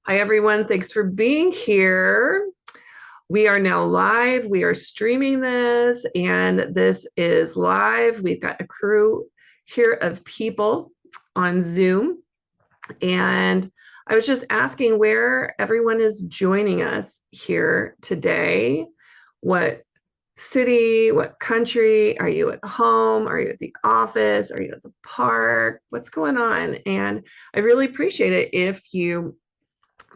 Hi, everyone. Thanks for being here. We are now live. We are streaming this, and this is live. We've got a crew here of people on Zoom. And I was just asking where everyone is joining us here today. What city, what country? Are you at home? Are you at the office? Are you at the park? What's going on? And I really appreciate it if you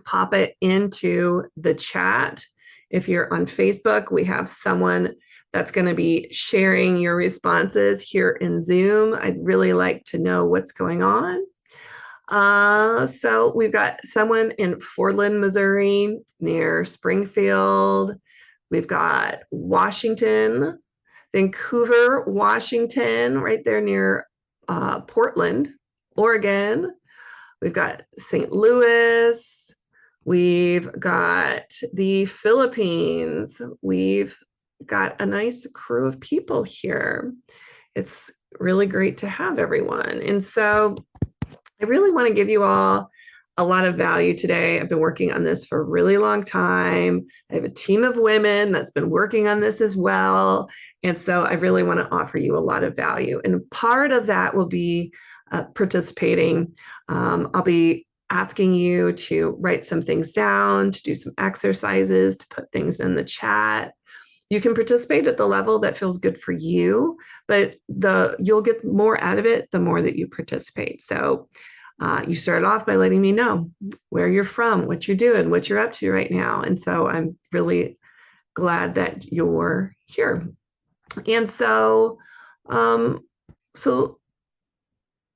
pop it into the chat. If you're on Facebook, we have someone that's going to be sharing your responses here in Zoom. I'd really like to know what's going on. So we've got someone in Fordland, Missouri, near Springfield. We've got Washington, Vancouver, Washington, right there near Portland, Oregon. We've got St. Louis. We've got the Philippines. We've got a nice crew of people here. It's really great to have everyone. And so I really want to give you all a lot of value today. I've been working on this for a really long time. I have a team of women that's been working on this as well. And so I really want to offer you a lot of value. And part of that will be participating. I'll be asking you to write some things down, to do some exercises, to put things in the chat. You can participate at the level that feels good for you, but you'll get more out of it the more that you participate. So you start off by letting me know where you're from, what you're doing, what you're up to right now. And so I'm really glad that you're here. And so, so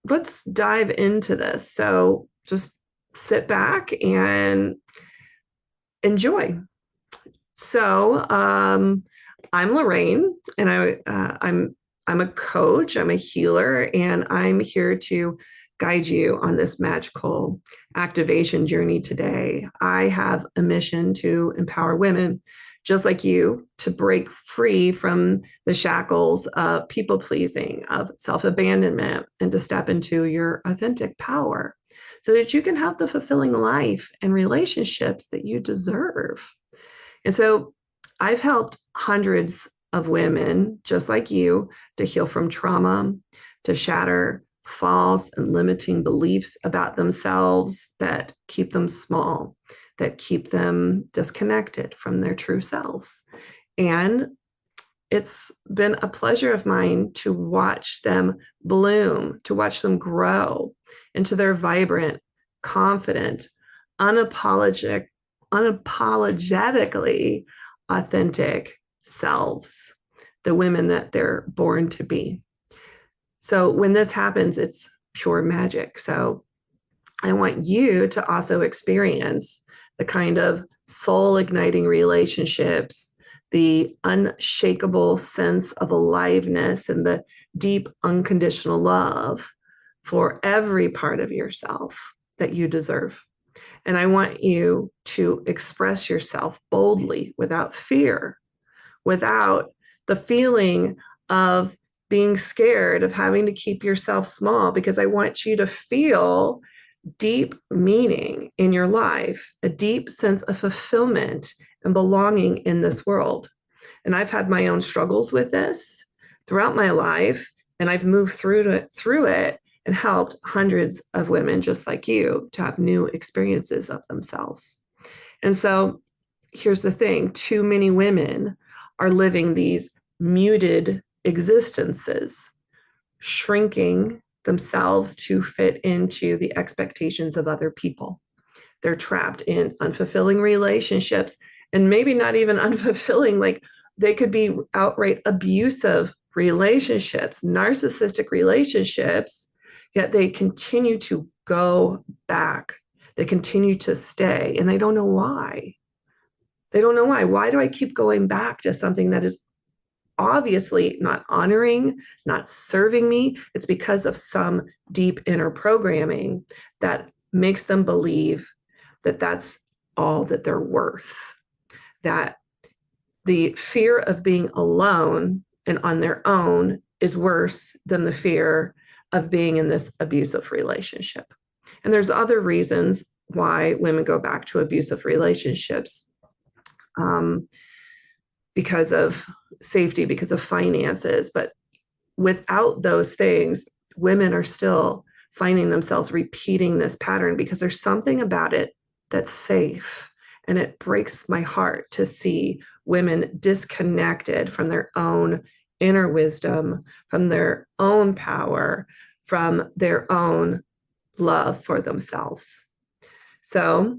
let's dive into this. So just sit back and enjoy. So I'm Lorraine, and I'm a coach. I'm a healer, and I'm here to guide you on this magical activation journey today. I have a mission to empower women just like you to break free from the shackles of people pleasing, of self-abandonment, and to step into your authentic power so that you can have the fulfilling life and relationships that you deserve. And so I've helped hundreds of women just like you to heal from trauma, to shatter false and limiting beliefs about themselves that keep them small, that keep them disconnected from their true selves. And it's been a pleasure of mine to watch them bloom, to watch them grow into their vibrant, confident, unapologetically authentic selves, the women that they're born to be. So when this happens, it's pure magic. So I want you to also experience the kind of soul igniting relationships, the unshakable sense of aliveness, and the deep unconditional love for every part of yourself that you deserve. And I want you to express yourself boldly, without fear, without the feeling of being scared of having to keep yourself small, because I want you to feel deep meaning in your life, a deep sense of fulfillment and belonging in this world. And I've had my own struggles with this throughout my life, and I've moved through it and helped hundreds of women just like you to have new experiences of themselves. And so here's the thing, too many women are living these muted existences, shrinking themselves to fit into the expectations of other people. They're trapped in unfulfilling relationships, and maybe not even unfulfilling, like they could be outright abusive relationships, narcissistic relationships, yet they continue to go back. They continue to stay, and they don't know why. They don't know why. Why do I keep going back to something that is obviously not honoring, not serving me? It's because of some deep inner programming that makes them believe that that's all that they're worth, that the fear of being alone and on their own is worse than the fear of being in this abusive relationship. And there's other reasons why women go back to abusive relationships, because of safety, because of finances. But without those things, women are still finding themselves repeating this pattern because there's something about it that's safe. And it breaks my heart to see women disconnected from their own inner wisdom, from their own power, from their own love for themselves. So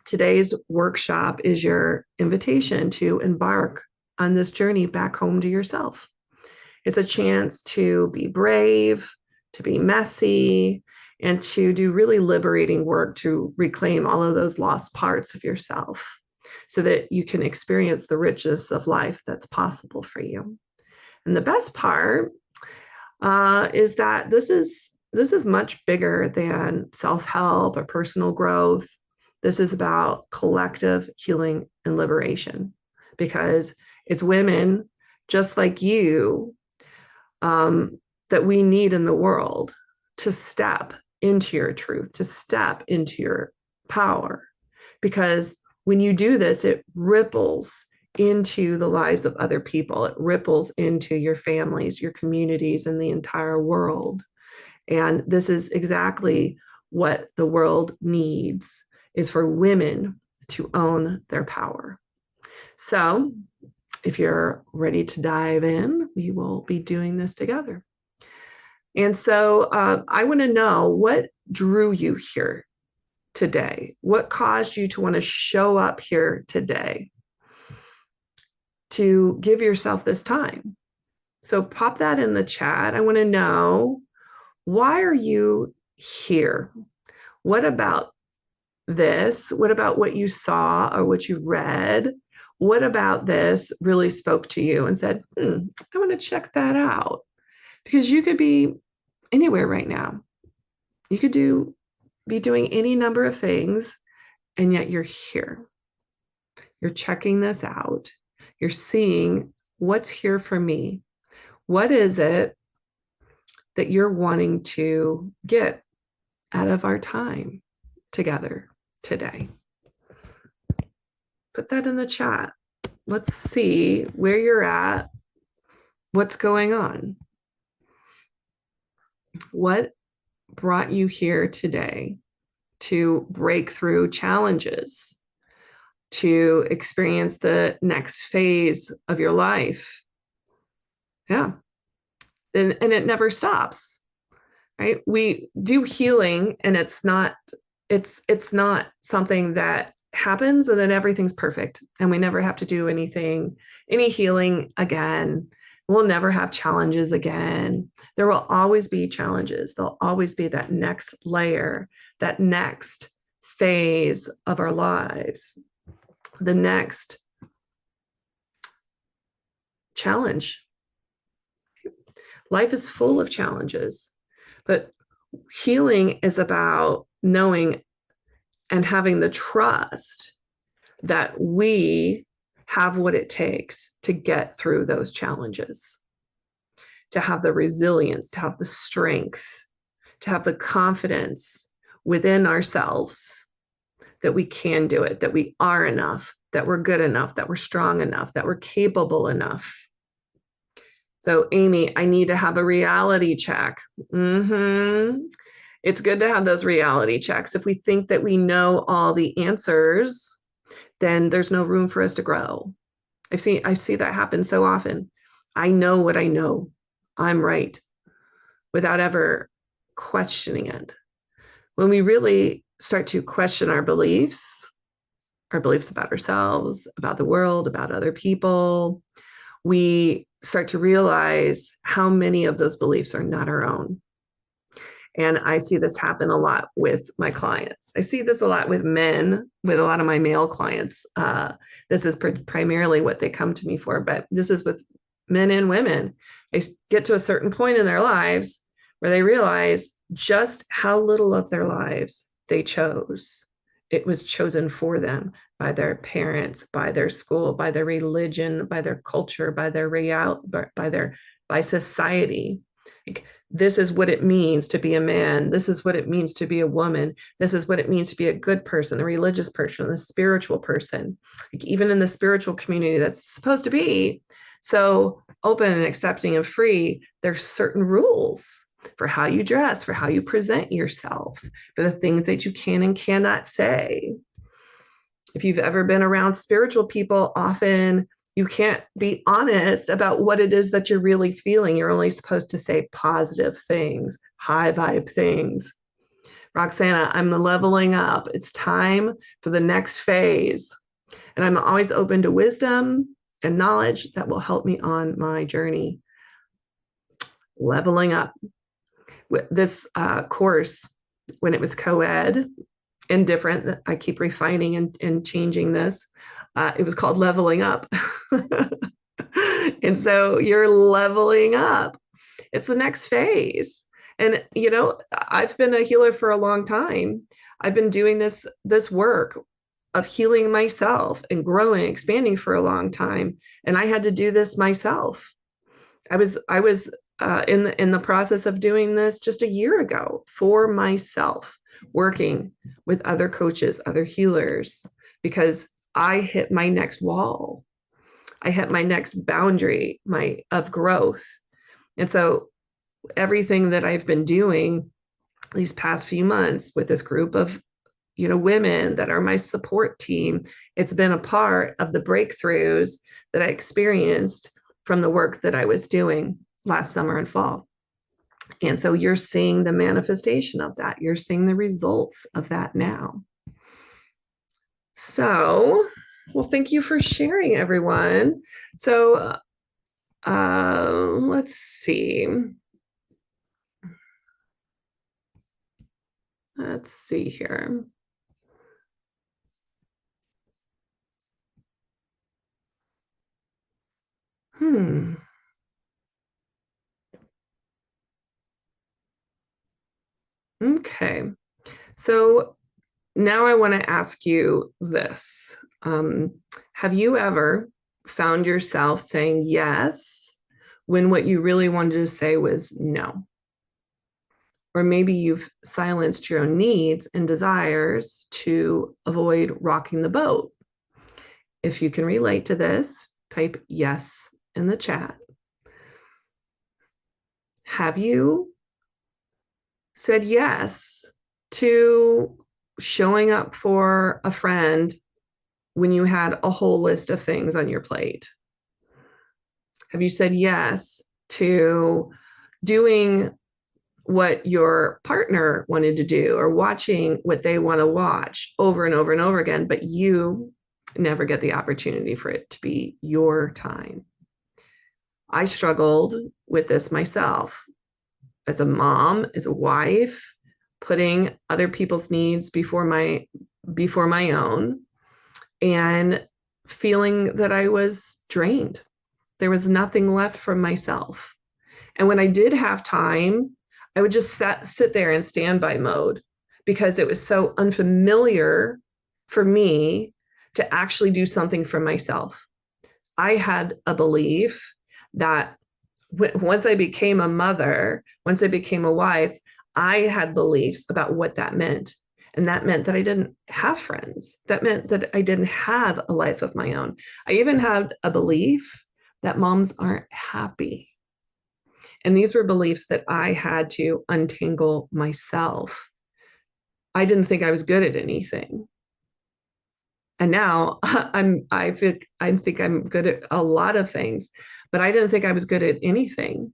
today's workshop is your invitation to embark on this journey back home to yourself. It's a chance to be brave, to be messy, and to do really liberating work to reclaim all of those lost parts of yourself so that you can experience the richness of life that's possible for you. And the best part is that this is much bigger than self-help or personal growth. This is about collective healing and liberation, because it's women just like you that we need in the world to step into your truth, to step into your power. Because when you do this, it ripples into the lives of other people. It ripples into your families, your communities, and the entire world. And this is exactly what the world needs, is for women to own their power. So if you're ready to dive in, we will be doing this together. And so I want to know, what drew you here today? What caused you to want to show up here today to give yourself this time? So pop that in the chat. I want to know, why are you here? What about this? What about what you saw or what you read? What about this really spoke to you and said, I want to check that out? Because you could be anywhere right now. You could be doing any number of things, and yet you're here. You're checking this out. You're seeing what's here for me. What is it that you're wanting to get out of our time together today? Put that in the chat. Let's see where you're at, what's going on. What brought you here today to break through challenges, to experience the next phase of your life? Yeah. And it never stops, right? We do healing, and it's not something that happens and then everything's perfect and we never have to do any healing again. We'll never have challenges again. There will always be challenges. There'll always be that next layer, that next phase of our lives, the next challenge. Life is full of challenges, but healing is about knowing and having the trust that we have what it takes to get through those challenges, to have the resilience, to have the strength, to have the confidence within ourselves that we can do it, that we are enough, that we're good enough, that we're strong enough, that we're capable enough. So, Amy, I need to have a reality check. It's good to have those reality checks. If we think that we know all the answers, then there's no room for us to grow. I see that happen so often. I know what I know. I'm right, without ever questioning it. When we really start to question our beliefs about ourselves, about the world, about other people, we start to realize how many of those beliefs are not our own. And I see this happen a lot with my clients. I see this a lot with men, with a lot of my male clients. This is primarily what they come to me for, but this is with men and women. They get to a certain point in their lives where they realize just how little of their lives they chose. It was chosen for them by their parents, by their school, by their religion, by their culture, by their by society. Like, this is what it means to be a man. This is what it means to be a woman. This is what it means to be a good person, a religious person, a spiritual person. Like even in the spiritual community that's supposed to be so open and accepting and free, there's certain rules for how you dress, for how you present yourself, for the things that you can and cannot say. If you've ever been around spiritual people, often you can't be honest about what it is that you're really feeling. You're only supposed to say positive things, high vibe things. Roxana, I'm leveling up. It's time for the next phase. And I'm always open to wisdom and knowledge that will help me on my journey. Leveling up. This course, when it was co-ed and different, I keep refining and changing this. It was called Leveling Up. And so you're leveling up. It's the next phase. And, you know, I've been a healer for a long time. I've been doing this work of healing myself and growing, expanding for a long time. And I had to do this myself. I was in the process of doing this just a year ago for myself, working with other coaches, other healers, because I hit my next wall. I hit my next boundary of growth. And so everything that I've been doing these past few months with this group of, you know, women that are my support team, it's been a part of the breakthroughs that I experienced from the work that I was doing last summer and fall. And so you're seeing the manifestation of that. You're seeing the results of that now. So, well, thank you for sharing, everyone. So, let's see. Let's see here. Okay. So now I want to ask you this. Have you ever found yourself saying yes when what you really wanted to say was no? Or maybe you've silenced your own needs and desires to avoid rocking the boat. If you can relate to this, type yes in the chat. Have you said yes to showing up for a friend when you had a whole list of things on your plate? Have you said yes to doing what your partner wanted to do or watching what they want to watch over and over and over again, but you never get the opportunity for it to be your time? I struggled with this myself as a mom, as a wife, putting other people's needs before my own, and feeling that I was drained. There was nothing left from myself. And when I did have time, I would just sit there in standby mode because it was so unfamiliar for me to actually do something for myself. I had a belief that once I became a mother, once I became a wife, I had beliefs about what that meant. And that meant that I didn't have friends. That meant that I didn't have a life of my own. I even had a belief that moms aren't happy. And these were beliefs that I had to untangle myself. I didn't think I was good at anything. And now I think I'm good at a lot of things, but I didn't think I was good at anything.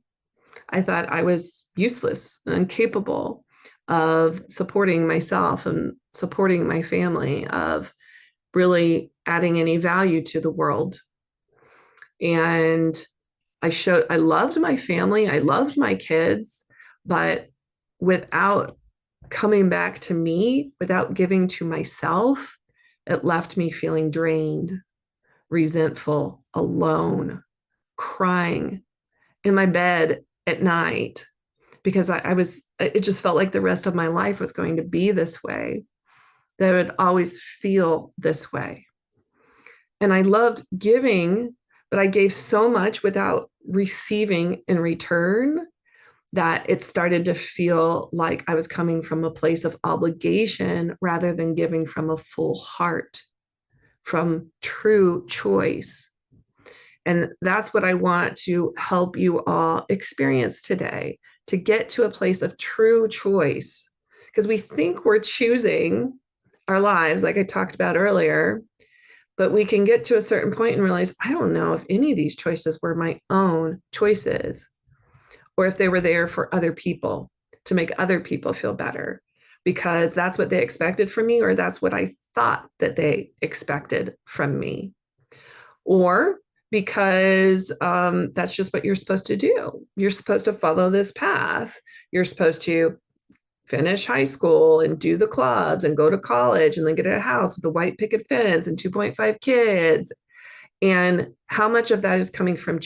I thought I was useless and incapable of supporting myself and supporting my family, of really adding any value to the world. And I loved my family, I loved my kids, but without coming back to me, without giving to myself, it left me feeling drained, resentful, alone, crying in my bed at night because it just felt like the rest of my life was going to be this way, that I would always feel this way. And I loved giving, but I gave so much without receiving in return that it started to feel like I was coming from a place of obligation rather than giving from a full heart, from true choice. And that's what I want to help you all experience today, to get to a place of true choice. Because we think we're choosing our lives, like I talked about earlier, but we can get to a certain point and realize, I don't know if any of these choices were my own choices, or if they were there for other people to make other people feel better, because that's what they expected from me, or that's what I thought that they expected from me. Or because that's just what you're supposed to do. You're supposed to follow this path. You're supposed to finish high school and do the clubs and go to college and then get a house with a white picket fence and 2.5 kids. And how much of that is coming from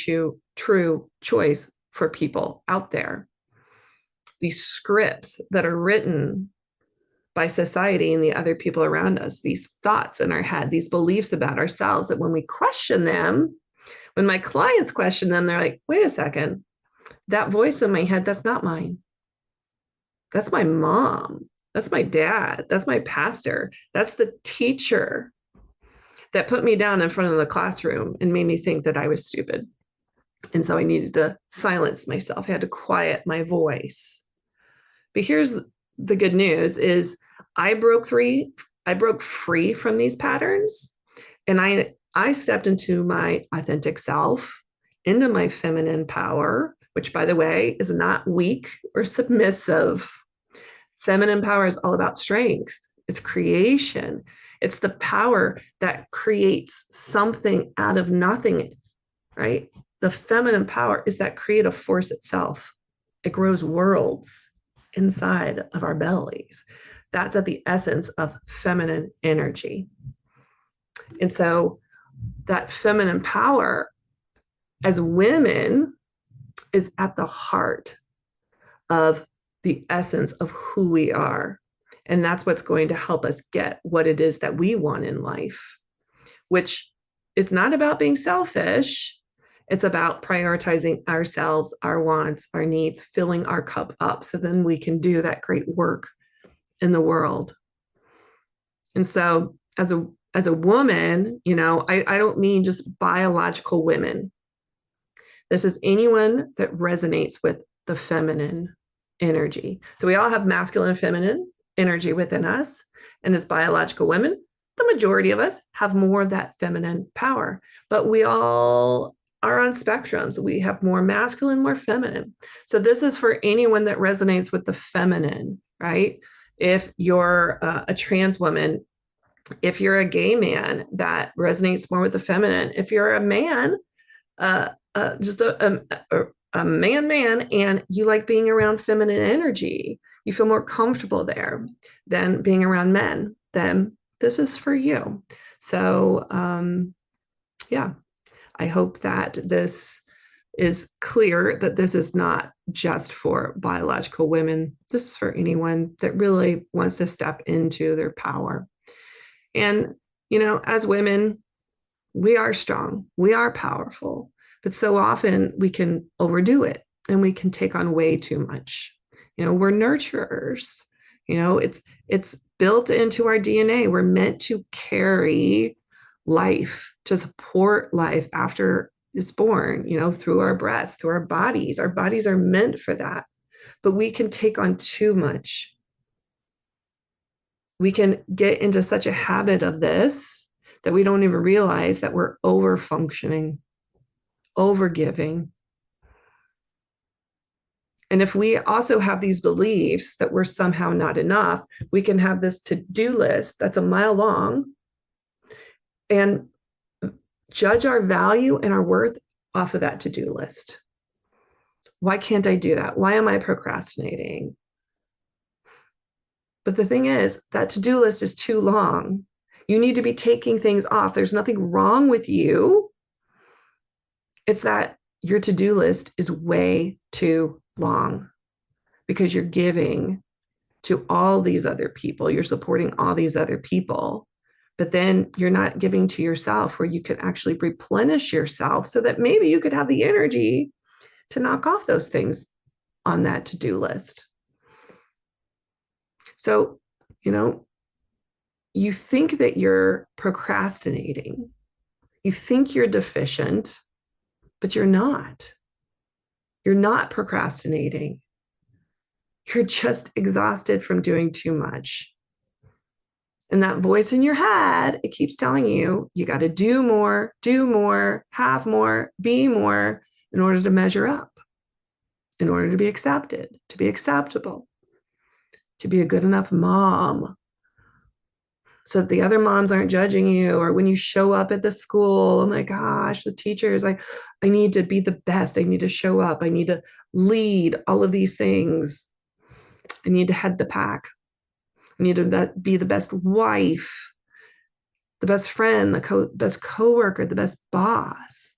true choice for people out there? These scripts that are written by society and the other people around us, these thoughts in our head, these beliefs about ourselves, that when we question them, when my clients question them, they're like, wait a second, that voice in my head, that's not mine. That's my mom. That's my dad. That's my pastor. That's the teacher that put me down in front of the classroom and made me think that I was stupid. And so I needed to silence myself. I had to quiet my voice. But here's the good news is I broke free from these patterns, and I stepped into my authentic self, into my feminine power, which, by the way, is not weak or submissive. Feminine power is all about strength. It's creation. It's the power that creates something out of nothing, right? The feminine power is that creative force itself. It grows worlds inside of our bellies. That's at the essence of feminine energy. And so that feminine power as women is at the heart of the essence of who we are. And that's what's going to help us get what it is that we want in life, which it's not about being selfish. It's about prioritizing ourselves, our wants, our needs, filling our cup up so then we can do that great work in the world. And so as a woman, I don't mean just biological women. This is anyone that resonates with the feminine energy. So we all have masculine and feminine energy within us. And as biological women, the majority of us have more of that feminine power, but we all are on spectrums. We have more masculine, more feminine. So this is for anyone that resonates with the feminine, right? If you're a trans woman, if you're a gay man, that resonates more with the feminine. If you're a man, just a man, and you like being around feminine energy, you feel more comfortable there than being around men, then this is for you. So, yeah, I hope that this is clear that this is not just for biological women. This is for anyone that really wants to step into their power. And, as women, we are strong, we are powerful, but so often we can overdo it and we can take on way too much. We're nurturers. It's built into our DNA. We're meant to carry life, to support life after it's born, through our breasts, through our bodies. Our bodies are meant for that, but we can take on too much. We can get into such a habit of this that we don't even realize that we're over functioning, over giving. And if we also have these beliefs that we're somehow not enough, we can have this to-do list that's a mile long and judge our value and our worth off of that to-do list. Why can't I do that? Why am I procrastinating? But the thing is, that to-do list is too long. You need to be taking things off. There's nothing wrong with you. It's that your to-do list is way too long because you're giving to all these other people. You're supporting all these other people, but then you're not giving to yourself where you can actually replenish yourself so that maybe you could have the energy to knock off those things on that to-do list. So, you think that you're procrastinating. You think you're deficient, but you're not. You're not procrastinating. You're just exhausted from doing too much. And that voice in your head, it keeps telling you, you got to do more, have more, be more in order to measure up, in order to be accepted, to be acceptable, to be a good enough mom. So that the other moms aren't judging you, or when you show up at the school, oh my gosh, the teachers, I need to be the best. I need to show up. I need to lead all of these things. I need to head the pack. I need to be the best wife, the best friend, the best coworker, the best boss.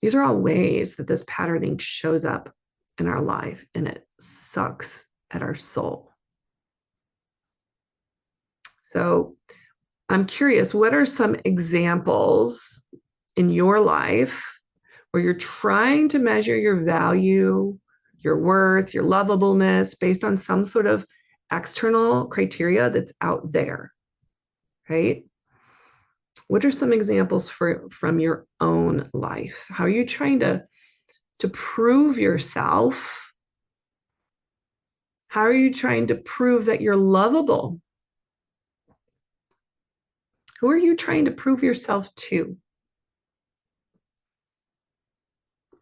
These are all ways that this patterning shows up in our life, and it sucks at our soul. So I'm curious, what are some examples in your life where you're trying to measure your value, your worth, your lovableness based on some sort of external criteria that's out there, right? What are some examples from your own life? How are you trying to prove yourself? How are you trying to prove that you're lovable? Who are you trying to prove yourself to?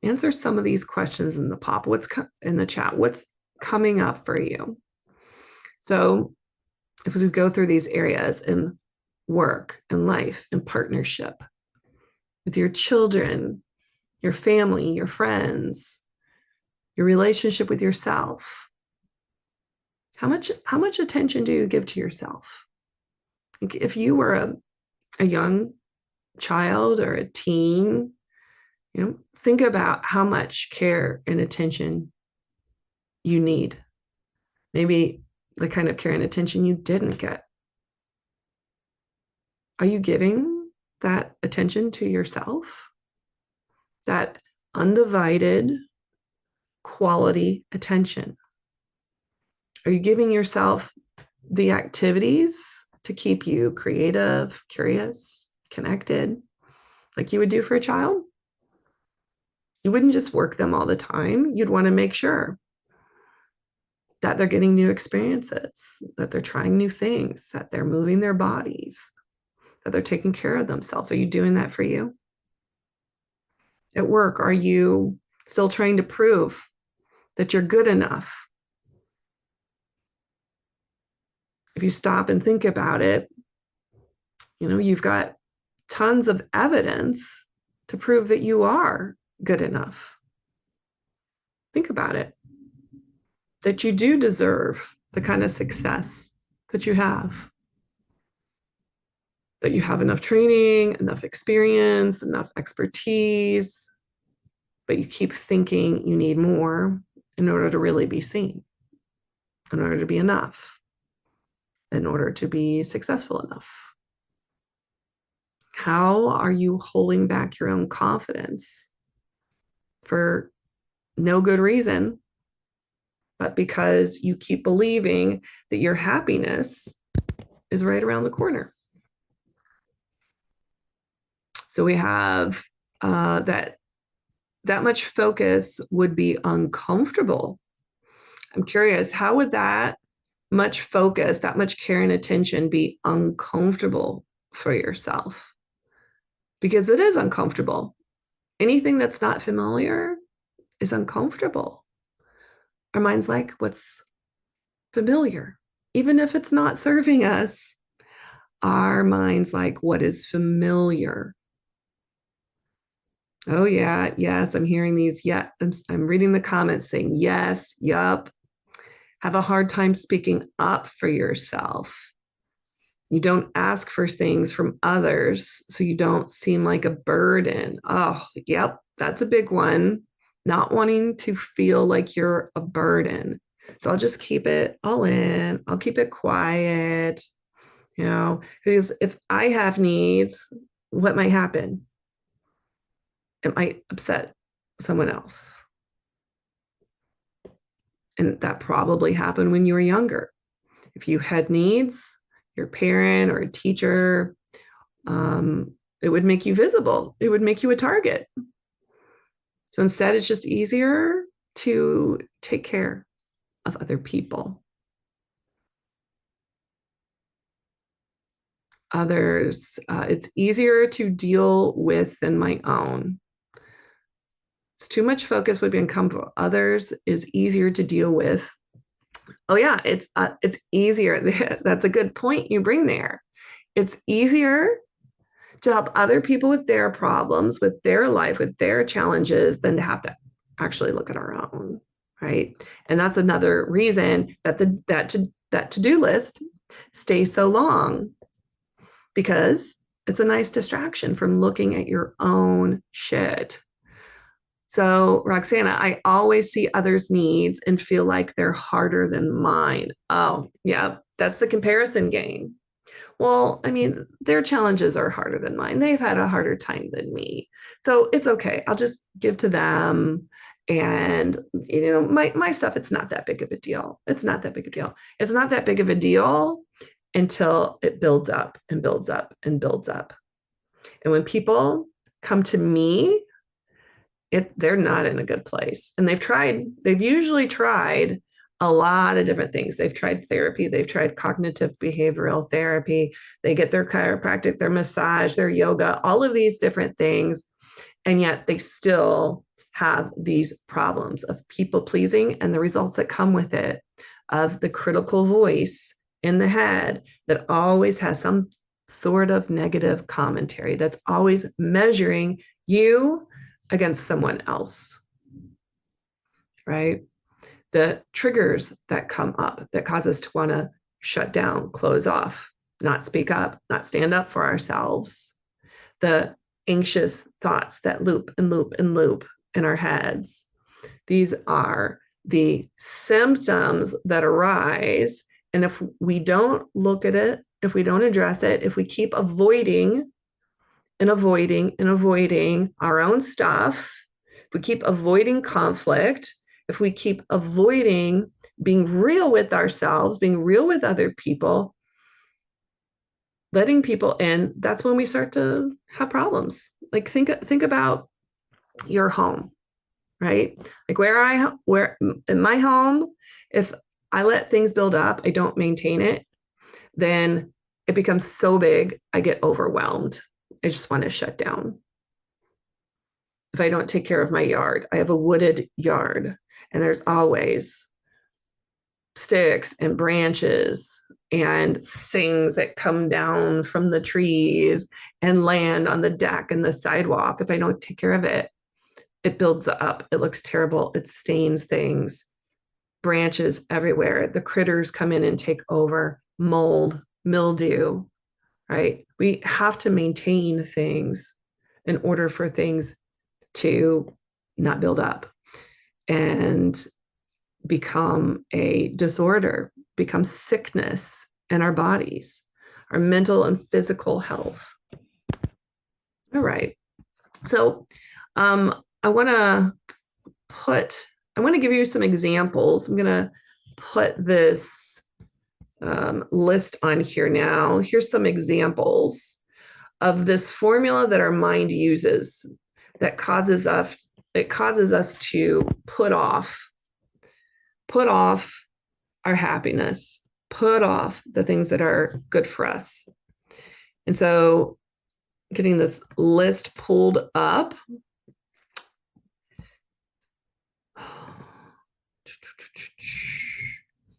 Answer some of these questions in the pop. What's in the chat? What's coming up for you? So if we go through these areas in work and life and partnership with your children, your family, your friends, your relationship with yourself, how much attention do you give to yourself? If you were a young child or a teen, think about how much care and attention you need. Maybe the kind of care and attention you didn't get. Are you giving that attention to yourself? That undivided quality attention? Are you giving yourself the activities to keep you creative, curious, connected, like you would do for a child? You wouldn't just work them all the time. You'd want to make sure that they're getting new experiences, that they're trying new things, that they're moving their bodies, that they're taking care of themselves. Are you doing that for you? At work, are you still trying to prove that you're good enough? If you stop and think about it, you've got tons of evidence to prove that you are good enough. Think about it, that you do deserve the kind of success that you have, that you have enough training, enough experience, enough expertise, but you keep thinking you need more in order to really be seen, in order to be enough, in order to be successful enough. How are you holding back your own confidence for no good reason, but because you keep believing that your happiness is right around the corner? So we have that much focus would be uncomfortable. I'm curious, how would that much focus, that much care and attention be uncomfortable for yourself? Because it is uncomfortable. Anything that's not familiar is uncomfortable. Our mind's like, what's familiar? Even if it's not serving us, our mind's like, what is familiar? Oh yeah, yes, I'm hearing these. Yeah, I'm reading the comments saying yes, yup. Have a hard time speaking up for yourself. You don't ask for things from others, so you don't seem like a burden. Oh, yep, that's a big one. Not wanting to feel like you're a burden. So I'll just keep it all in. I'll keep it quiet, because if I have needs, what might happen? It might upset someone else. And that probably happened when you were younger. If you had needs, your parent or a teacher, it would make you visible. It would make you a target. So instead, it's just easier to take care of other people. Others, it's easier to deal with than my own. It's too much focus would be uncomfortable. Others is easier to deal with. Oh yeah, it's easier. That's a good point you bring there. It's easier to help other people with their problems, with their life, with their challenges, than to have to actually look at our own, right? And that's another reason that that to-do list stays so long, because it's a nice distraction from looking at your own shit. So, Roxana, I always see others' needs and feel like they're harder than mine. Oh, yeah, that's the comparison game. Well, I mean, their challenges are harder than mine. They've had a harder time than me. So it's okay. I'll just give to them. And my stuff, it's not that big of a deal. It's not that big a deal. It's not that big of a deal until it builds up and builds up and builds up. And when people come to me, they're not in a good place. And they've usually tried a lot of different things. They've tried therapy, they've tried cognitive behavioral therapy, they get their chiropractic, their massage, their yoga, all of these different things. And yet they still have these problems of people pleasing and the results that come with it, of the critical voice in the head that always has some sort of negative commentary, that's always measuring you against someone else, right? The triggers that come up that cause us to want to shut down, close off, not speak up, not stand up for ourselves. The anxious thoughts that loop and loop and loop in our heads. These are the symptoms that arise. And if we don't look at it, if we don't address it, if we keep avoiding and avoiding and avoiding our own stuff, if we keep avoiding conflict, if we keep avoiding being real with ourselves, being real with other people, letting people in, that's when we start to have problems. Like think about your home, right? Like where in my home, if I let things build up, I don't maintain it, then it becomes so big, I get overwhelmed. I just want to shut down. If I don't take care of my yard, I have a wooded yard, and there's always sticks and branches and things that come down from the trees and land on the deck and the sidewalk. If I don't take care of it, it builds up. It looks terrible. It stains things, branches everywhere. The critters come in and take over, mold, mildew, right? We have to maintain things in order for things to not build up and become a disorder, become sickness in our bodies, our mental and physical health. All right. So I want to give you some examples. I'm going to put this list on here now. Here's some examples of this formula that our mind uses that causes us to put off our happiness, put off the things that are good for us. And so getting this list pulled up.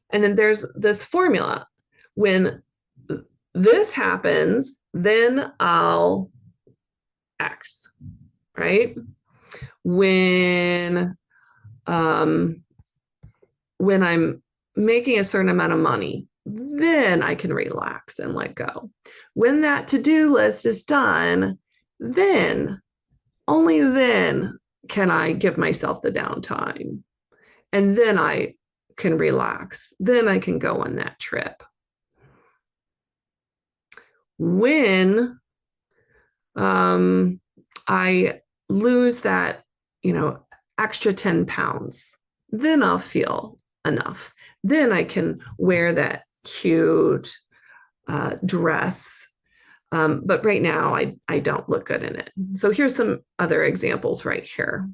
And then there's this formula. When this happens, then I'll X, right? When I'm making a certain amount of money, then I can relax and let go. When that to-do list is done, then, only then can I give myself the downtime. And then I can relax. Then I can go on that trip. When I lose that, extra 10 pounds, then I'll feel enough. Then I can wear that cute dress. But right now, I don't look good in it. So here's some other examples right here.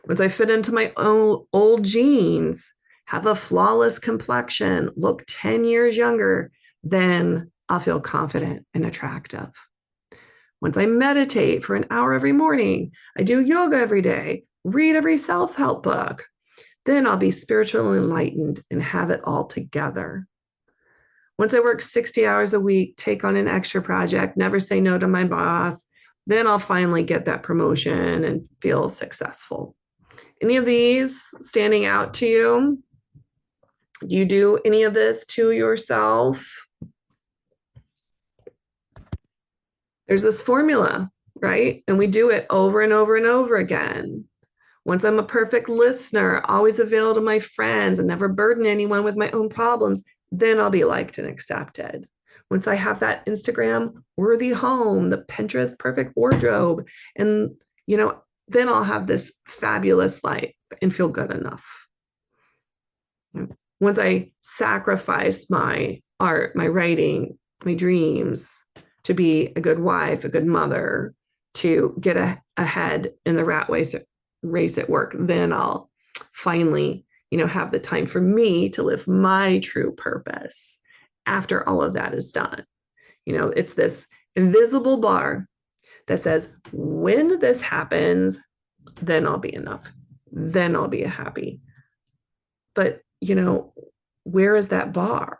Once I fit into my old jeans, have a flawless complexion, look 10 years younger, then I'll feel confident and attractive. Once I meditate for an hour every morning, I do yoga every day, read every self-help book, then I'll be spiritually enlightened and have it all together. Once I work 60 hours a week, take on an extra project, never say no to my boss, then I'll finally get that promotion and feel successful. Any of these standing out to you? Do you do any of this to yourself? There's this formula, right? And we do it over and over and over again. Once I'm a perfect listener, always available to my friends and never burden anyone with my own problems, then I'll be liked and accepted. Once I have that Instagram worthy home, the Pinterest perfect wardrobe, and, then I'll have this fabulous life and feel good enough. Once I sacrifice my art, my writing, my dreams to be a good wife, a good mother, to get ahead in the rat race at work, then I'll finally, have the time for me to live my true purpose after all of that is done. It's this invisible bar that says, when this happens, then I'll be enough. Then I'll be happy. But, where is that bar?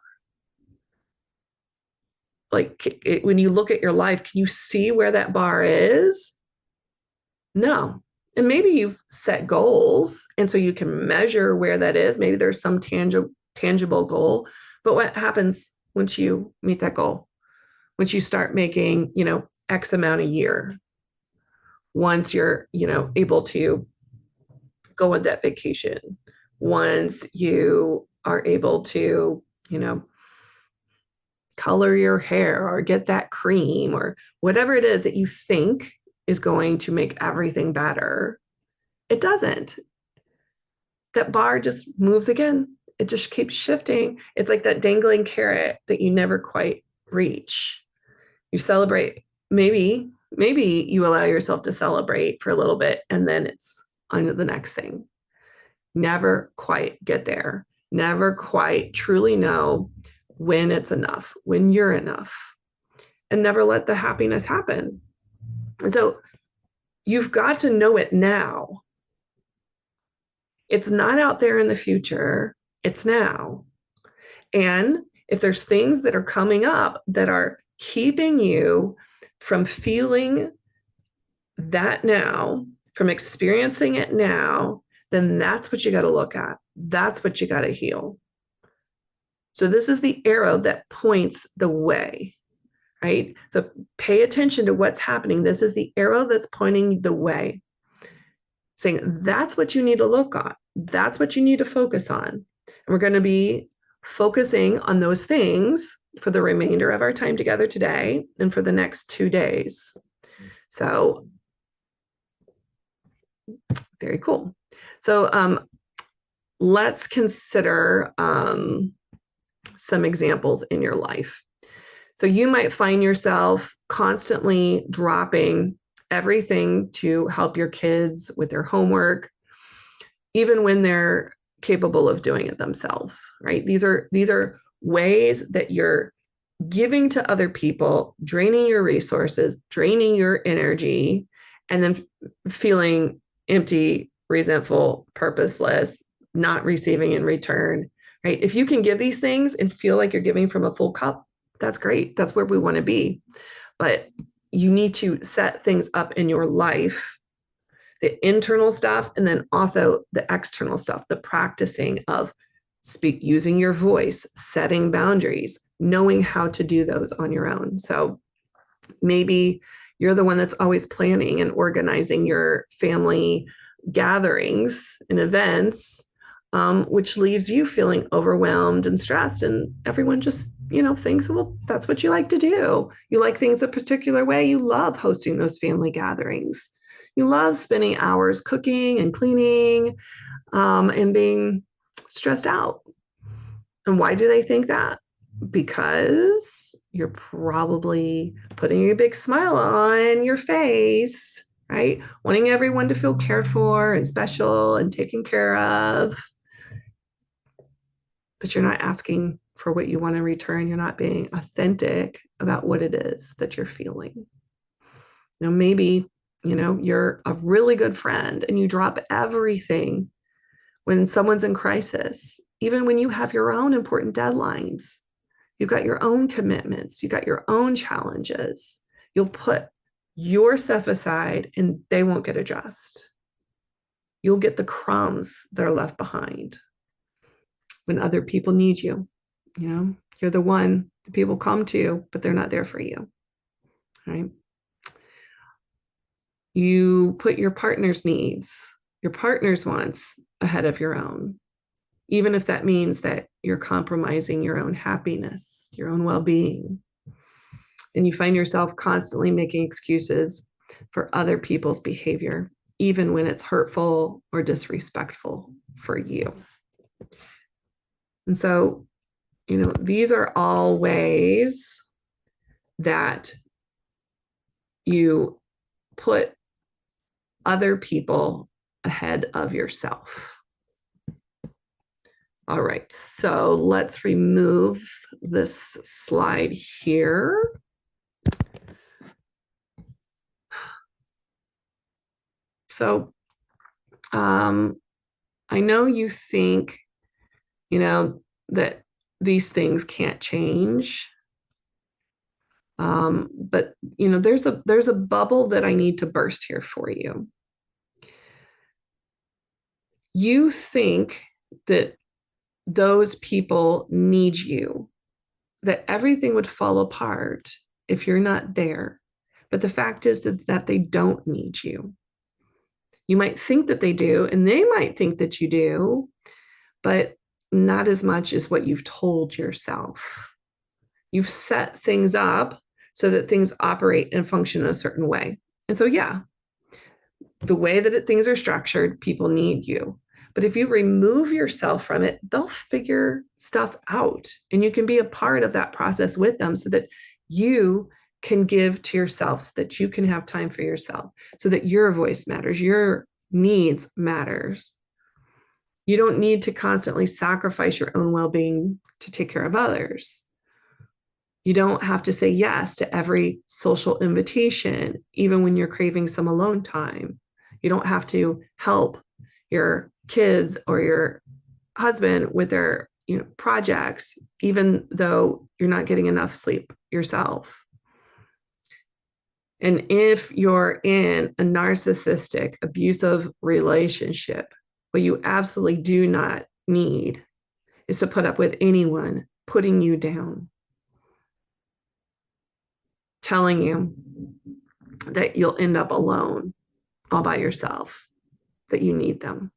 Like when you look at your life, can you see where that bar is? No. And maybe you've set goals, and so you can measure where that is. Maybe there's some tangible goal. But what happens once you meet that goal? Once you start making, X amount a year, once you're, able to go on that vacation, once you are able to, color your hair or get that cream or whatever it is that you think is going to make everything better, it doesn't. That bar just moves again. It just keeps shifting. It's like that dangling carrot that you never quite reach. You celebrate. Maybe you allow yourself to celebrate for a little bit, and then it's on to the next thing. Never quite get there. Never quite truly know when it's enough, when you're enough, and never let the happiness happen. And so you've got to know it now. It's not out there in the future, it's now. And if there's things that are coming up that are keeping you from feeling that now, from experiencing it now, then that's what you got to look at. That's what you got to heal. So this is the arrow that points the way, right? So pay attention to what's happening. This is the arrow that's pointing the way, saying that's what you need to look on. That's what you need to focus on. And we're going to be focusing on those things for the remainder of our time together today and for the next 2 days. So very cool. So let's consider some examples in your life. So you might find yourself constantly dropping everything to help your kids with their homework, even when they're capable of doing it themselves, right? These are ways that you're giving to other people, draining your resources, draining your energy, and then feeling empty, resentful, purposeless, not receiving in return, right? If you can give these things and feel like you're giving from a full cup, that's great. That's where we want to be. But you need to set things up in your life, the internal stuff, and then also the external stuff, the practicing of using your voice, setting boundaries, knowing how to do those on your own. So maybe you're the one that's always planning and organizing your family gatherings and events, which leaves you feeling overwhelmed and stressed. And everyone just, thinks, well, that's what you like to do. You like things a particular way. You love hosting those family gatherings. You love spending hours cooking and cleaning, and being, stressed out. And why do they think that? Because you're probably putting a big smile on your face, right? Wanting everyone to feel cared for and special and taken care of. But you're not asking for what you want in return. You're not being authentic about what it is that you're feeling. Maybe, you're a really good friend and you drop everything when someone's in crisis, even when you have your own important deadlines. You've got your own commitments, you've got your own challenges. You'll put your stuff aside and they won't get addressed. You'll get the crumbs that are left behind when other people need you. You're the one that people come to, but they're not there for you. Right? You put your partner's needs, your partner's wants ahead of your own, even if that means that you're compromising your own happiness, your own well-being. And you find yourself constantly making excuses for other people's behavior, even when it's hurtful or disrespectful for you. And so, these are all ways that you put other people ahead of yourself. All right, so let's remove this slide here. So I know you think, that these things can't change. But there's a bubble that I need to burst here for you. You think that those people need you, that everything would fall apart if you're not there. But the fact is that they don't need you. You might think that they do, and they might think that you do, but not as much as what you've told yourself. You've set things up so that things operate and function in a certain way. And so, yeah, the way that things are structured, people need you. But if you remove yourself from it, they'll figure stuff out. And you can be a part of that process with them so that you can give to yourself, so that you can have time for yourself, so that your voice matters, your needs matters. You don't need to constantly sacrifice your own well-being to take care of others. You don't have to say yes to every social invitation, even when you're craving some alone time. You don't have to help your kids or your husband with their projects, even though you're not getting enough sleep yourself. And if you're in a narcissistic, abusive relationship, what you absolutely do not need is to put up with anyone putting you down, telling you that you'll end up alone all by yourself, that you need them.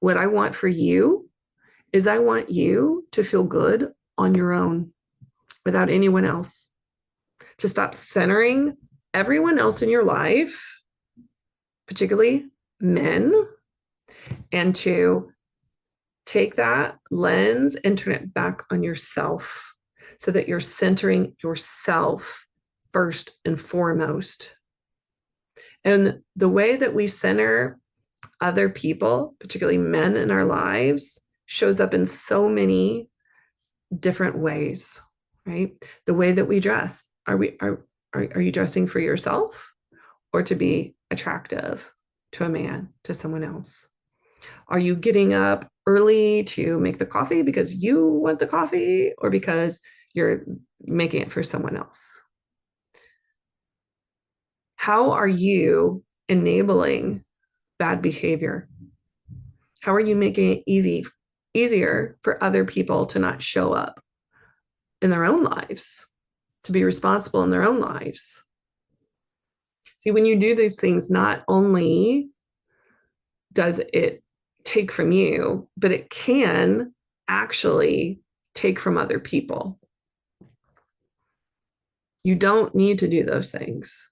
What I want for you is I want you to feel good on your own without anyone else. To stop centering everyone else in your life, particularly men, and to take that lens and turn it back on yourself so that you're centering yourself first and foremost. And the way that we center other people, particularly men in our lives, shows up in so many different ways, right? The way that we dress. Are you dressing for yourself or to be attractive to a man, to someone else? Are you getting up early to make the coffee because you want the coffee or because you're making it for someone else? How are you enabling bad behavior? How are you making it easier for other people to not show up in their own lives, to be responsible in their own lives? See, when you do these things, not only does it take from you, but it can actually take from other people. You don't need to do those things.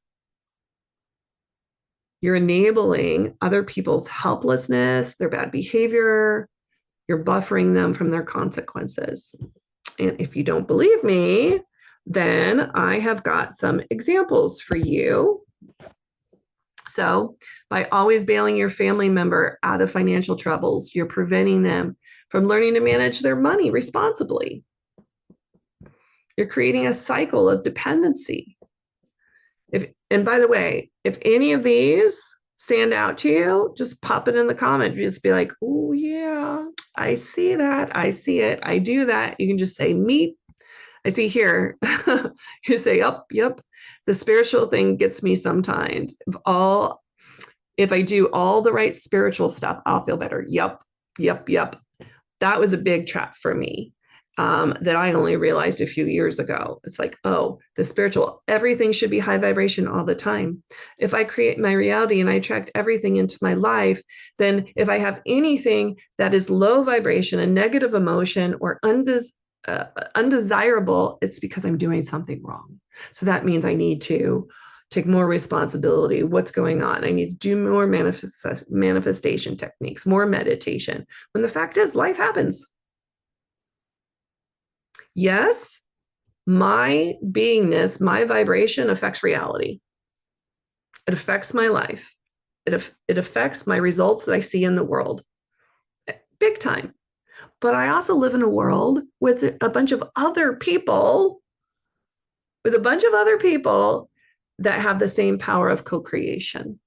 You're enabling other people's helplessness, their bad behavior. You're buffering them from their consequences. And if you don't believe me, then I have got some examples for you. So, by always bailing your family member out of financial troubles, you're preventing them from learning to manage their money responsibly. You're creating a cycle of dependency. And by the way, if any of these stand out to you, just pop it in the comment. Just be like, oh, yeah, I see that. I see it. I do that. You can just say, meet. I see here. You say, yep. The spiritual thing gets me sometimes. If I do all the right spiritual stuff, I'll feel better. Yep. That was a big trap for me. That I only realized a few years ago. It's like, oh, the spiritual, everything should be high vibration all the time. If I create my reality and I attract everything into my life, then if I have anything that is low vibration, a negative emotion, or undesirable, it's because I'm doing something wrong. So that means I need to take more responsibility. What's going on? I need to do more manifestation techniques, more meditation. When the fact is, life happens. Yes, my beingness, my vibration affects reality. It affects my life. It affects my results that I see in the world, big time. But I also live in a world with a bunch of other people, that have the same power of co-creation.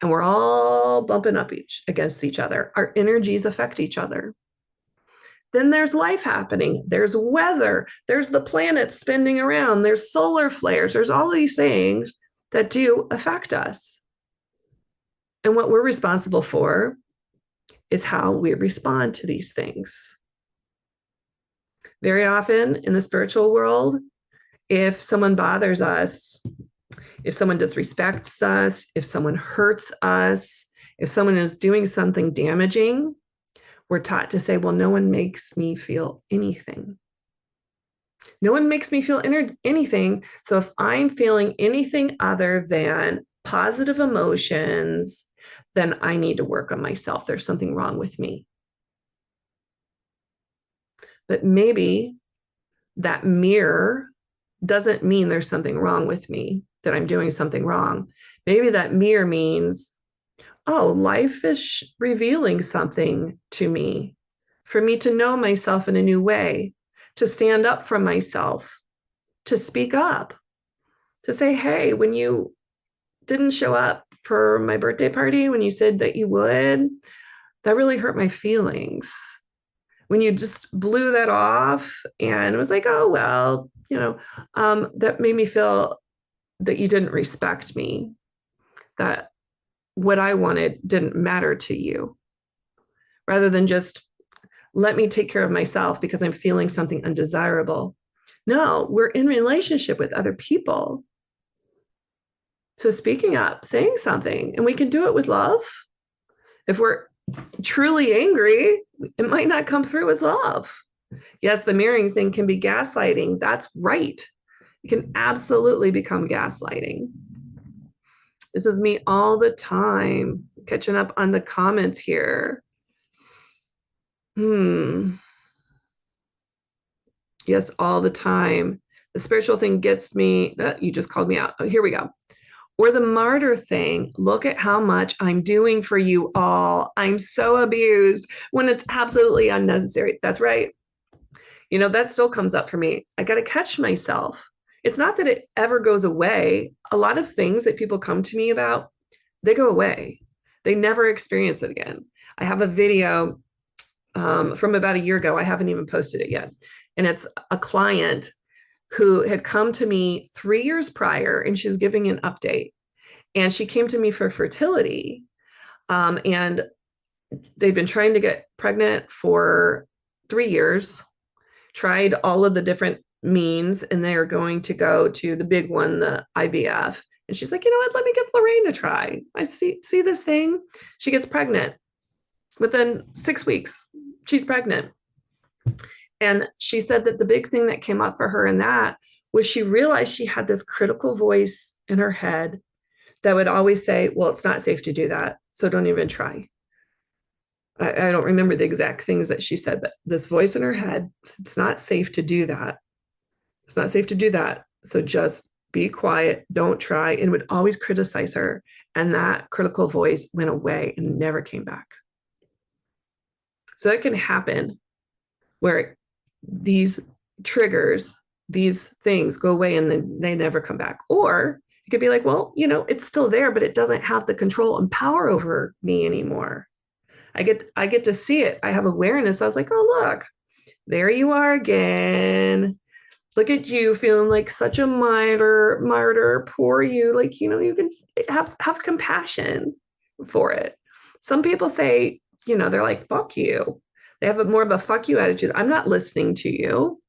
And we're all bumping up against each other. Our energies affect each other. Then there's life happening. There's weather. There's the planets spinning around. There's solar flares. There's all these things that do affect us. And what we're responsible for is how we respond to these things. Very often in the spiritual world, if someone bothers us, if someone disrespects us, if someone hurts us, if someone is doing something damaging, we're taught to say, well, no one makes me feel anything. No one makes me feel anything. So if I'm feeling anything other than positive emotions, then I need to work on myself. There's something wrong with me. But maybe that mirror doesn't mean there's something wrong with me, that I'm doing something wrong. Maybe that mirror means, oh, life is revealing something to me, for me to know myself in a new way, to stand up for myself, to speak up, to say, hey, when you didn't show up for my birthday party, when you said that you would, that really hurt my feelings. When you just blew that off and it was like, oh, well, that made me feel that you didn't respect me, that what I wanted didn't matter to you, rather than just let me take care of myself because I'm feeling something undesirable. No, we're in relationship with other people. So speaking up, saying something, and we can do it with love. If we're truly angry, it might not come through as love. Yes, the mirroring thing can be gaslighting. That's right. It can absolutely become gaslighting. This is me all the time, catching up on the comments here. Yes, all the time. The spiritual thing gets me. You just called me out. Oh, here we go. Or the martyr thing. Look at how much I'm doing for you all. I'm so abused when it's absolutely unnecessary. That's right. That still comes up for me. I got to catch myself. It's not that it ever goes away. A lot of things that people come to me about, they go away. They never experience it again. I have a video from about a year ago. I haven't even posted it yet. And it's a client who had come to me 3 years prior, and she was giving an update. And she came to me for fertility. And they'd been trying to get pregnant for 3 years, tried all of the different means, and they're going to go to the big one, the IVF. And she's like, you know what, let me give Lorraine a try. I see this thing. She gets pregnant. Within 6 weeks, she's pregnant. And she said that the big thing that came up for her in that was she realized she had this critical voice in her head that would always say, well, it's not safe to do that, so don't even try. I don't remember the exact things that she said, but this voice in her head, it's not safe to do that. It's not safe to do that. So just be quiet, don't try, and would always criticize her. And that critical voice went away and never came back. So it can happen where these triggers, these things go away and then they never come back. Or it could be like, well, it's still there, but it doesn't have the control and power over me anymore. I get to see it. I have awareness. I was like, oh, look, there you are again. Look at you feeling like such a martyr, poor you. Like, you can have compassion for it. Some people say, they're like, fuck you. They have more of a fuck you attitude. I'm not listening to you.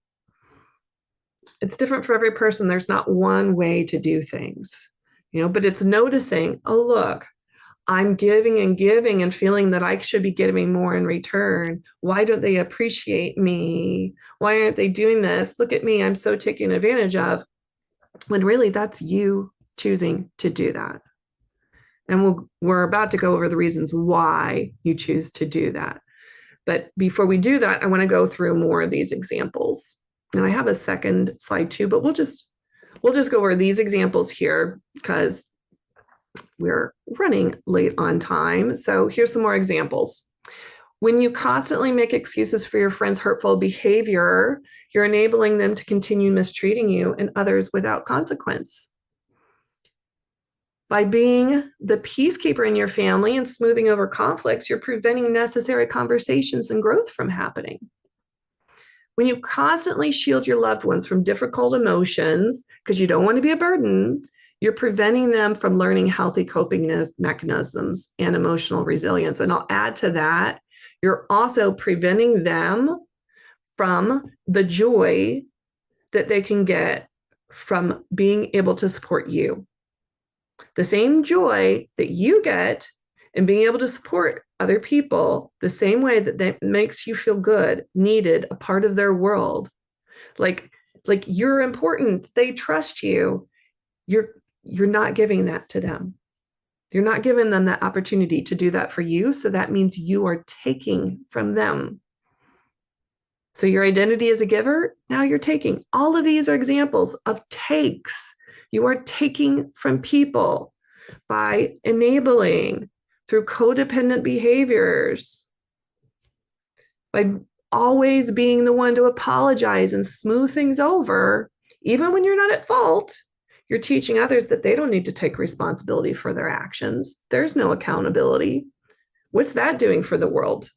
It's different for every person. There's not one way to do things, but it's noticing, oh, look, I'm giving and giving and feeling that I should be getting more in return. Why don't they appreciate me? Why aren't they doing this? Look at me. I'm so taken advantage of. When really that's you choosing to do that. And we're about to go over the reasons why you choose to do that. But before we do that, I want to go through more of these examples. And I have a second slide too, but we'll just go over these examples here because we're running late on time. So here's some more examples. When you constantly make excuses for your friend's hurtful behavior, you're enabling them to continue mistreating you and others without consequence. By being the peacekeeper in your family and smoothing over conflicts, you're preventing necessary conversations and growth from happening. When you constantly shield your loved ones from difficult emotions because you don't want to be a burden, you're preventing them from learning healthy coping mechanisms and emotional resilience. And I'll add to that, you're also preventing them from the joy that they can get from being able to support you. The same joy that you get in being able to support other people, the same way that makes you feel good, needed, a part of their world. Like you're important, they trust you. You're not giving that to them. You're not giving them that opportunity to do that for you. So that means you are taking from them. So your identity as a giver, now you're taking. All of these are examples of takes. You are taking from people by enabling through codependent behaviors, by always being the one to apologize and smooth things over, even when you're not at fault. You're teaching others that they don't need to take responsibility for their actions. There's no accountability. What's that doing for the world?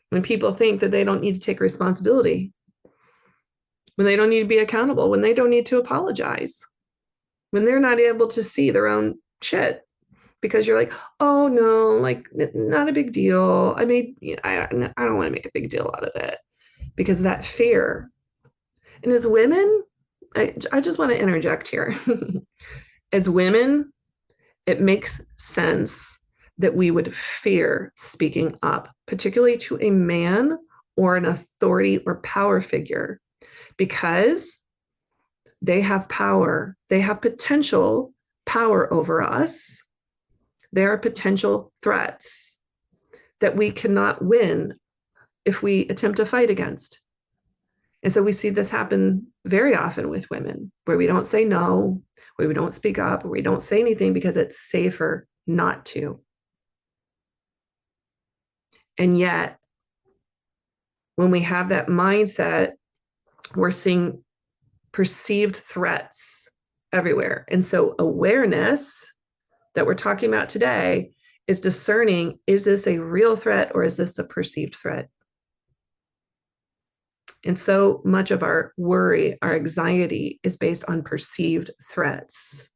When people think that they don't need to take responsibility, when they don't need to be accountable, when they don't need to apologize, when they're not able to see their own shit because you're like, oh no, like not a big deal. I don't want to make a big deal out of it because of that fear. And as women, I just want to interject here. As women, it makes sense that we would fear speaking up, particularly to a man or an authority or power figure, because they have power. They have potential power over us. There are potential threats that we cannot win if we attempt to fight against. And so we see this happen very often with women, where we don't say no, where we don't speak up, where we don't say anything because it's safer not to. And yet, when we have that mindset, we're seeing perceived threats everywhere. And so awareness that we're talking about today is discerning, is this a real threat or is this a perceived threat? And so much of our worry, our anxiety is based on perceived threats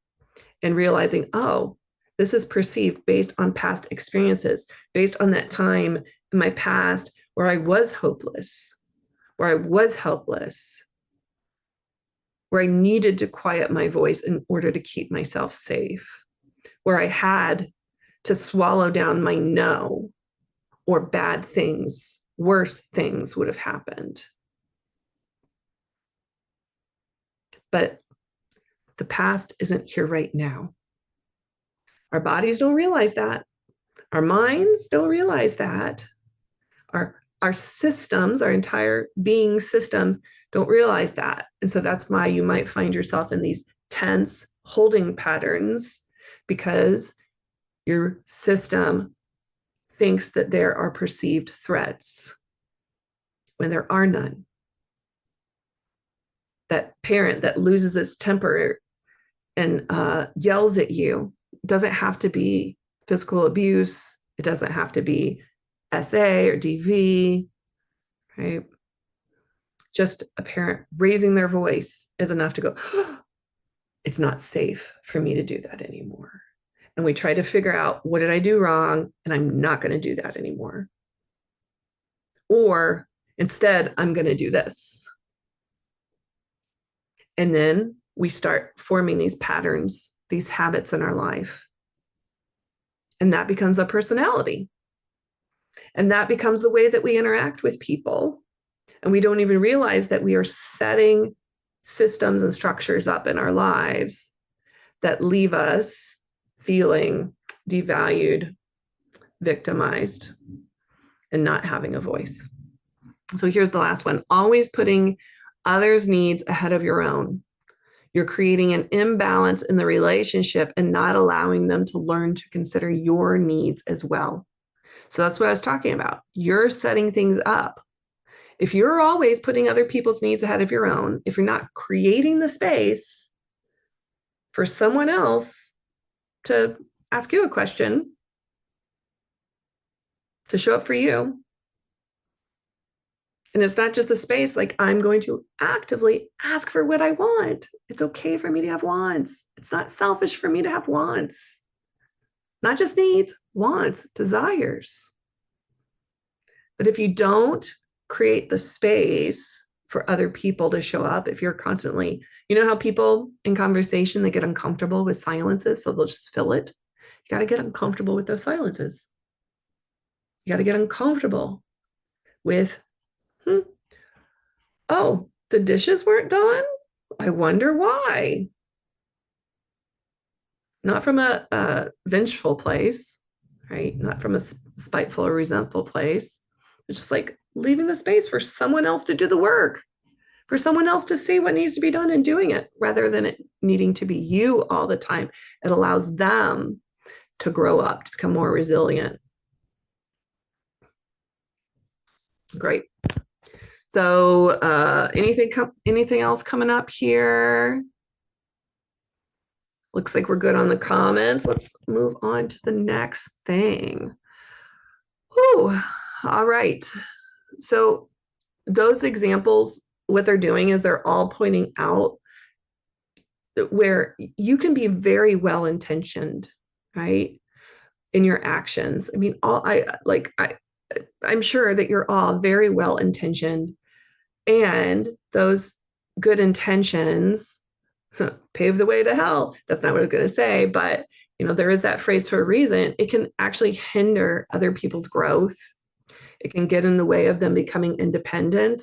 and realizing, oh, this is perceived based on past experiences, based on that time in my past where I was hopeless, where I was helpless, where I needed to quiet my voice in order to keep myself safe, where I had to swallow down my no, or bad things, worse things would have happened. But the past isn't here right now. Our bodies don't realize that. Our minds don't realize that. our systems, our entire being systems don't realize that. And so that's why you might find yourself in these tense holding patterns, because your system thinks that there are perceived threats when there are none. That parent that loses its temper and yells at you doesn't have to be physical abuse. It doesn't have to be SA or DV, right? Just a parent raising their voice is enough to go, oh, it's not safe for me to do that anymore. And we try to figure out, what did I do wrong? And I'm not going to do that anymore. Or instead, I'm going to do this. And then we start forming these patterns, these habits in our life. And that becomes a personality. And that becomes the way that we interact with people. And we don't even realize that we are setting systems and structures up in our lives that leave us feeling devalued, victimized, and not having a voice. So here's the last one. Always putting others' needs ahead of your own. You're creating an imbalance in the relationship and not allowing them to learn to consider your needs as well. So that's what I was talking about. You're setting things up. If you're always putting other people's needs ahead of your own, if you're not creating the space for someone else to ask you a question, to show up for you, and it's not just the space, like, I'm going to actively ask for what I want. It's okay for me to have wants. It's not selfish for me to have wants. Not just needs, wants, desires. But if you don't create the space for other people to show up, if you're constantly, you know how people in conversation, they get uncomfortable with silences, so they'll just fill it. You got to get uncomfortable with those silences. You got to get uncomfortable with, oh, the dishes weren't done? I wonder why. Not from a vengeful place, right? Not from a spiteful or resentful place. It's just like leaving the space for someone else to do the work, for someone else to see what needs to be done and doing it, rather than it needing to be you all the time. It allows them to grow up, to become more resilient. Great. So anything else coming up here? Looks like we're good on the comments. Let's move on to the next thing. Oh, all right. So those examples, what they're doing is they're all pointing out where you can be very well intentioned, right, in your actions. I mean, I'm sure that you're all very well intentioned, and those good intentions pave the way to hell. That's not what I'm going to say, but there is that phrase for a reason. It can actually hinder other people's growth. It can get in the way of them becoming independent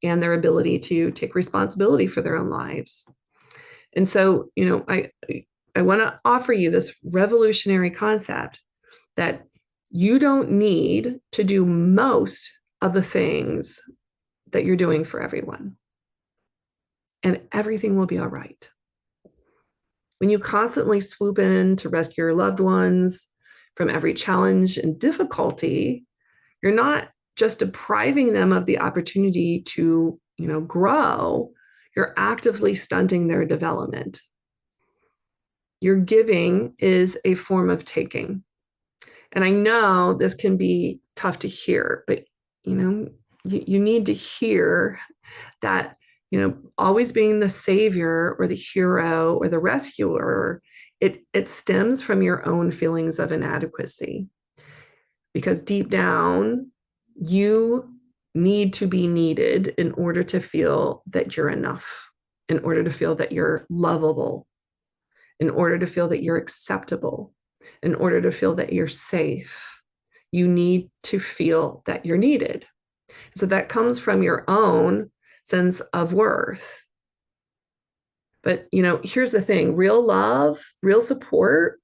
and their ability to take responsibility for their own lives. And so, I want to offer you this revolutionary concept that you don't need to do most of the things that you're doing for everyone, and everything will be all right. When you constantly swoop in to rescue your loved ones from every challenge and difficulty, you're not just depriving them of the opportunity to, grow. You're actively stunting their development. Your giving is a form of taking. And I know this can be tough to hear, but you need to hear that, always being the savior or the hero or the rescuer, it stems from your own feelings of inadequacy. Because deep down, you need to be needed in order to feel that you're enough, in order to feel that you're lovable, in order to feel that you're acceptable, in order to feel that you're safe. You need to feel that you're needed. So that comes from your own sense of worth. But, here's the thing, real love, real support,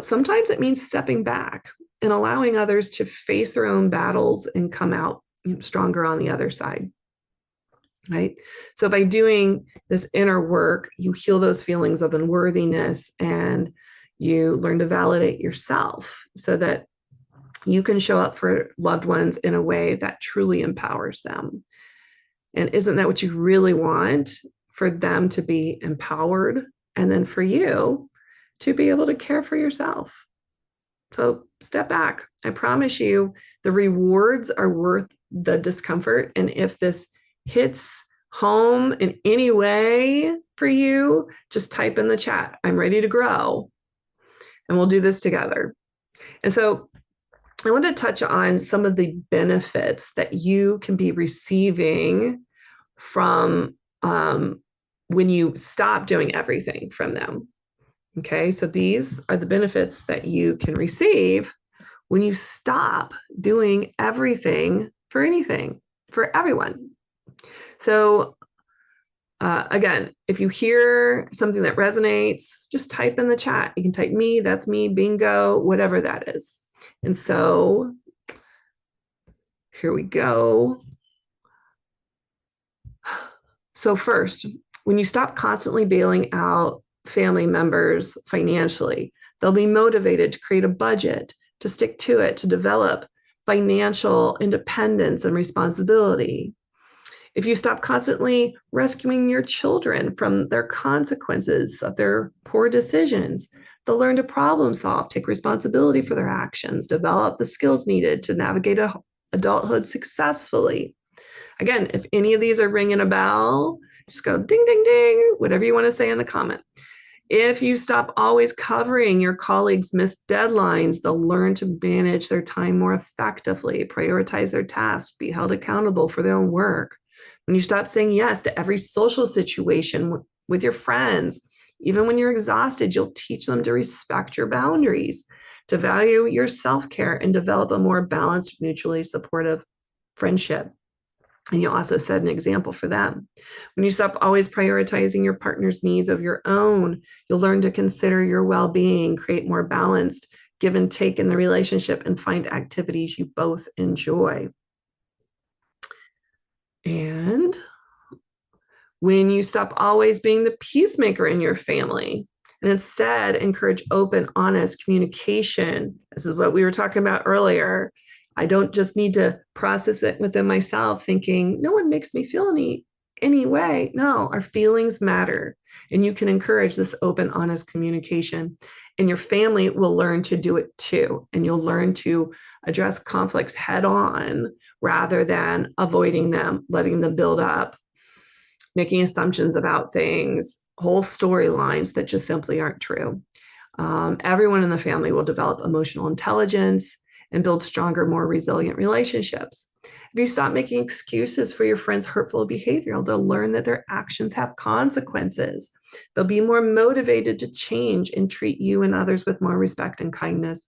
sometimes it means stepping back and allowing others to face their own battles and come out stronger on the other side. Right? So by doing this inner work, you heal those feelings of unworthiness and you learn to validate yourself so that you can show up for loved ones in a way that truly empowers them. And isn't that what you really want? For them to be empowered and then for you to be able to care for yourself. So step back. I promise you the rewards are worth the discomfort. And if this hits home in any way for you, just type in the chat, I'm ready to grow. And we'll do this together. And so I want to touch on some of the benefits that you can be receiving from when you stop doing everything from them. Okay, so these are the benefits that you can receive when you stop doing everything for anything, for everyone. So again, if you hear something that resonates, just type in the chat. You can type me, that's me, bingo, whatever that is. And so here we go. So first, when you stop constantly bailing out family members financially, they'll be motivated to create a budget, to stick to it, to develop financial independence and responsibility. If you stop constantly rescuing your children from their consequences of their poor decisions, they'll learn to problem solve, take responsibility for their actions, develop the skills needed to navigate adulthood successfully. Again, if any of these are ringing a bell, just go ding, ding, ding, whatever you want to say in the comment. If you stop always covering your colleagues' missed deadlines, they'll learn to manage their time more effectively, prioritize their tasks, be held accountable for their own work. When you stop saying yes to every social situation with your friends, even when you're exhausted, you'll teach them to respect your boundaries, to value your self-care, and develop a more balanced, mutually supportive friendship. And you'll also set an example for them. When you stop always prioritizing your partner's needs of your own, you'll learn to consider your well-being, create more balanced give and take in the relationship, and find activities you both enjoy. And when you stop always being the peacemaker in your family and instead encourage open, honest communication, this is what we were talking about earlier. I don't just need to process it within myself thinking, no one makes me feel any way. No, our feelings matter. And you can encourage this open, honest communication. And your family will learn to do it too. And you'll learn to address conflicts head on rather than avoiding them, letting them build up, making assumptions about things, whole storylines that just simply aren't true. Everyone in the family will develop emotional intelligence and build stronger, more resilient relationships. If you stop making excuses for your friends' hurtful behavior, they'll learn that their actions have consequences. They'll be more motivated to change and treat you and others with more respect and kindness.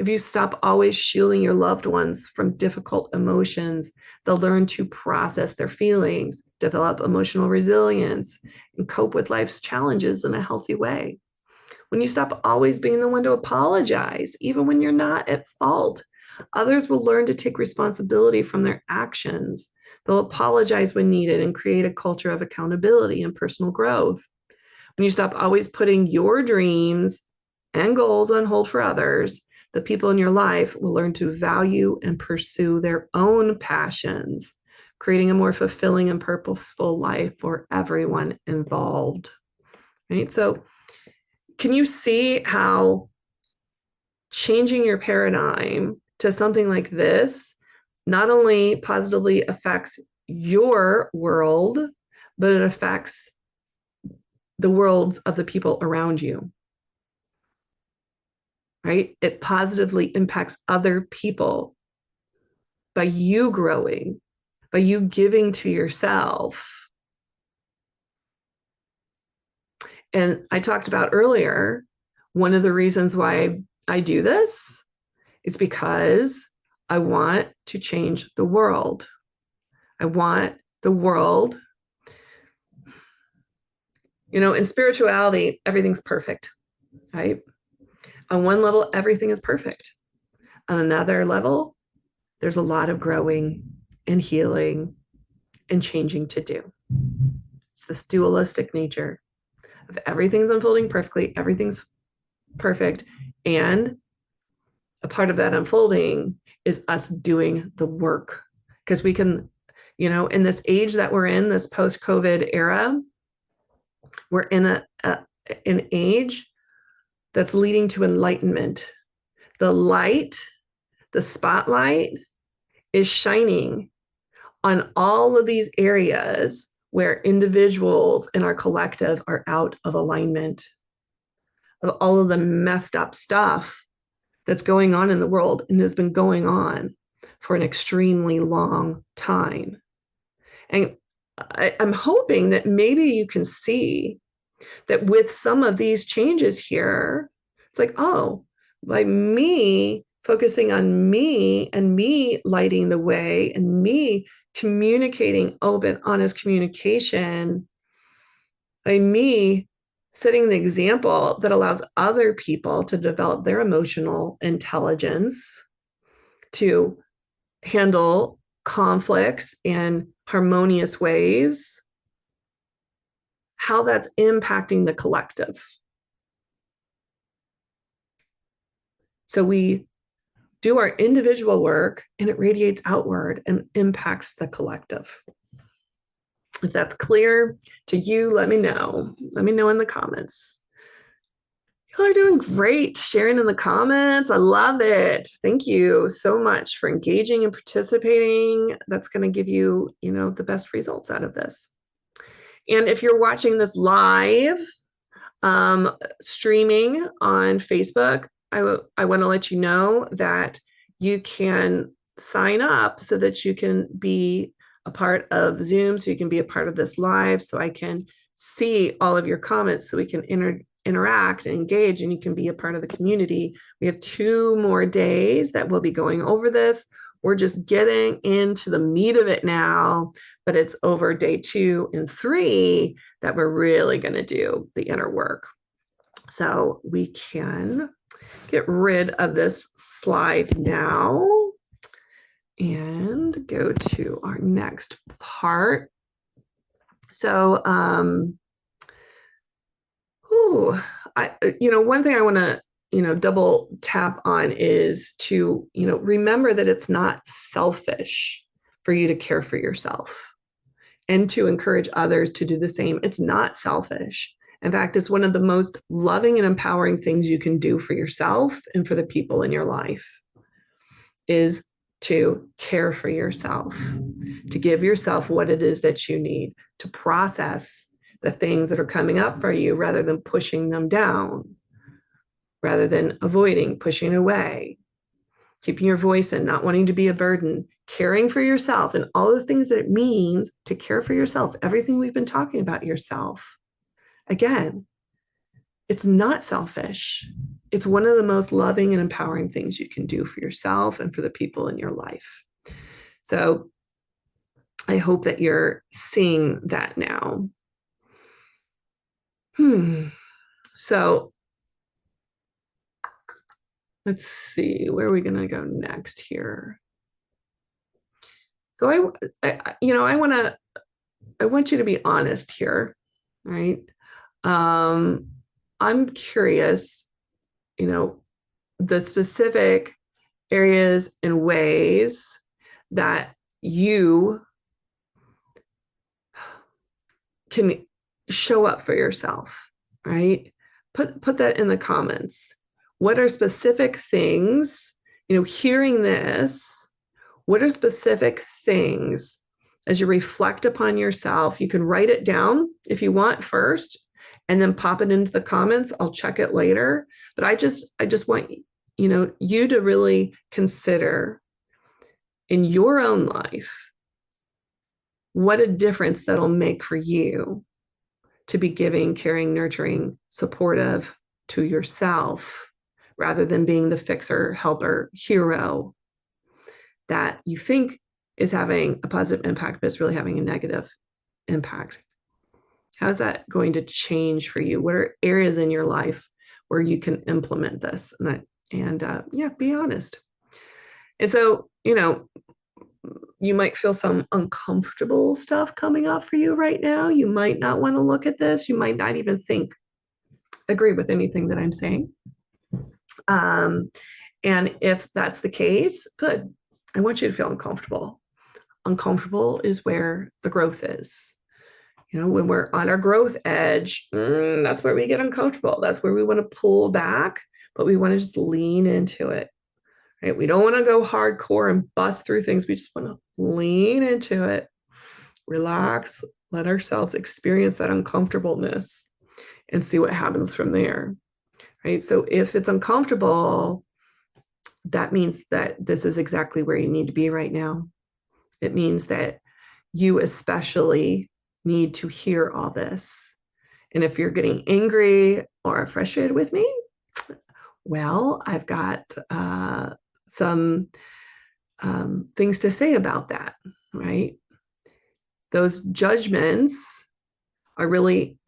If you stop always shielding your loved ones from difficult emotions, they'll learn to process their feelings, develop emotional resilience, and cope with life's challenges in a healthy way. When you stop always being the one to apologize, even when you're not at fault, others will learn to take responsibility from their actions. They'll apologize when needed and create a culture of accountability and personal growth. When you stop always putting your dreams and goals on hold for others, the people in your life will learn to value and pursue their own passions, creating a more fulfilling and purposeful life for everyone involved. Right? So, can you see how changing your paradigm to something like this not only positively affects your world, but it affects the worlds of the people around you? Right? It positively impacts other people by you growing, by you giving to yourself. And I talked about earlier, one of the reasons why I do this is because I want to change the world. I want the world, in spirituality, everything's perfect, right? On one level, everything is perfect. On another level, there's a lot of growing and healing and changing to do. It's this dualistic nature of everything's unfolding perfectly, everything's perfect. And a part of that unfolding is us doing the work. Because we can, in this age that we're in, this post-COVID era, we're in an age that's leading to enlightenment. The light, the spotlight is shining on all of these areas where individuals in our collective are out of alignment, of all of the messed up stuff that's going on in the world and has been going on for an extremely long time. And I'm hoping that maybe you can see that with some of these changes here, it's like, oh, by me focusing on me and me lighting the way and me communicating open, honest communication, by me setting the example that allows other people to develop their emotional intelligence to handle conflicts in harmonious ways, how that's impacting the collective. So we do our individual work and it radiates outward and impacts the collective. If that's clear to you, let me know. Let me know in the comments. Y'all are doing great sharing in the comments. I love it. Thank you so much for engaging and participating. That's going to give you, the best results out of this. And if you're watching this live, streaming on Facebook, I want to let you know that you can sign up so that you can be a part of Zoom, so you can be a part of this live, so I can see all of your comments, so we can interact and engage, and you can be a part of the community. We have 2 more days that we'll be going over this. We're just getting into the meat of it now, but it's over day 2 and 3 that we're really going to do the inner work. So we can get rid of this slide now and go to our next part. So, one thing I want to, double tap on is to, remember that it's not selfish for you to care for yourself and to encourage others to do the same. It's not selfish. In fact, it's one of the most loving and empowering things you can do for yourself and for the people in your life is to care for yourself, to give yourself what it is that you need to process the things that are coming up for you rather than pushing them down, rather than avoiding, pushing away, keeping your voice in, not wanting to be a burden, caring for yourself and all the things that it means to care for yourself, everything we've been talking about yourself. Again, it's not selfish. It's one of the most loving and empowering things you can do for yourself and for the people in your life. So I hope that you're seeing that now. So let's see, where are we going to go next here? So I want you to be honest here, right? I'm curious, the specific areas and ways that you can show up for yourself, right? Put that in the comments. What are specific things, hearing this, what are specific things as you reflect upon yourself? You can write it down if you want first, and then pop it into the comments. I'll check it later. But I just want, you to really consider in your own life what a difference that'll make for you to be giving, caring, nurturing, supportive to yourself, rather than being the fixer, helper, hero that you think is having a positive impact, but it's really having a negative impact. How's that going to change for you? What are areas in your life where you can implement this? And be honest. And so, you might feel some uncomfortable stuff coming up for you right now. You might not want to look at this. You might not even agree with anything that I'm saying. Um, and if that's the case, good. I want you to feel uncomfortable. Uncomfortable is where the growth is. When we're on our growth edge, that's where we get uncomfortable. That's where we want to pull back, but we want to just lean into it. Right? We don't want to go hardcore and bust through things. We just want to lean into it, relax, let ourselves experience that uncomfortableness and see what happens from there. Right? So if it's uncomfortable, that means that this is exactly where you need to be right now. It means that you especially need to hear all this. And if you're getting angry or frustrated with me, well, I've got some things to say about that, right? Those judgments are really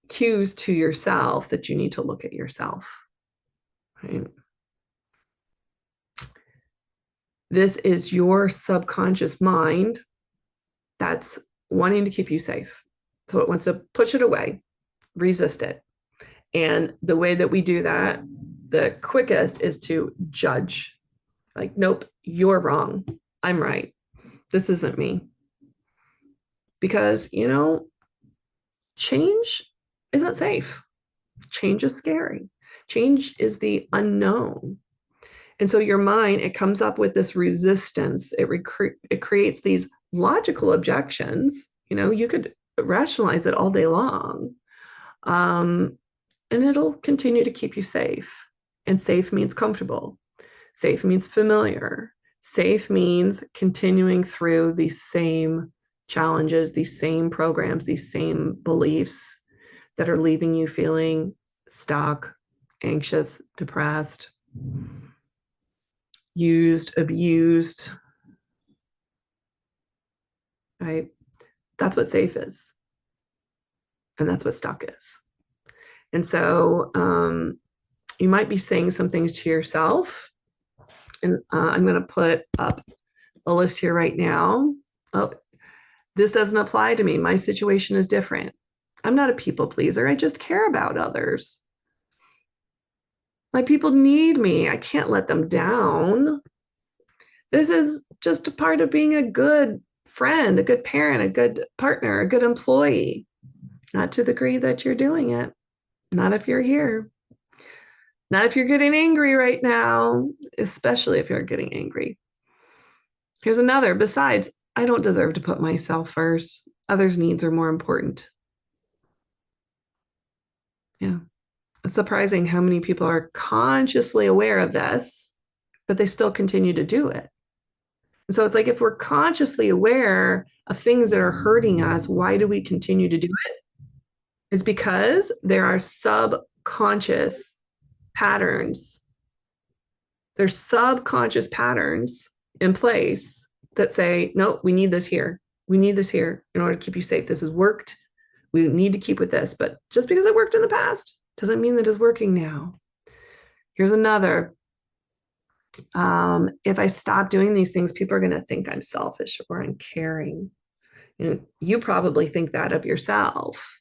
cues to yourself that you need to look at yourself, right? This is your subconscious mind that's wanting to keep you safe. So it wants to push it away, resist it. And the way that we do that, the quickest, is to judge. Like, nope, you're wrong. I'm right. This isn't me. Because, change isn't safe. Change is scary. Change is the unknown. And so your mind, it comes up with this resistance. It creates these logical objections. You could rationalize it all day long. And it'll continue to keep you safe. And safe means comfortable. Safe means familiar. Safe means continuing through these same challenges, these same programs, these same beliefs that are leaving you feeling stuck, anxious, depressed, used, abused, right? That's what safe is. And that's what stuck is. And so you might be saying some things to yourself. And I'm going to put up a list here right now. Oh, this doesn't apply to me. My situation is different. I'm not a people pleaser. I just care about others. My people need me. I can't let them down. This is just a part of being a good friend, a good parent, a good partner, a good employee. Not to the degree that you're doing it. Not if you're here. Not if you're getting angry right now, especially if you're getting angry. Here's another. Besides, I don't deserve to put myself first. Others' needs are more important. Yeah. It's surprising how many people are consciously aware of this, but they still continue to do it. And so it's like, if we're consciously aware of things that are hurting us, why do we continue to do it? It's because there are subconscious patterns. There's subconscious patterns in place that say, no, we need this here. We need this here in order to keep you safe. This has worked. We need to keep with this. But just because it worked in the past doesn't mean that it's working now. Here's another. If I stop doing these things, people are going to think I'm selfish or uncaring. You probably think that of yourself,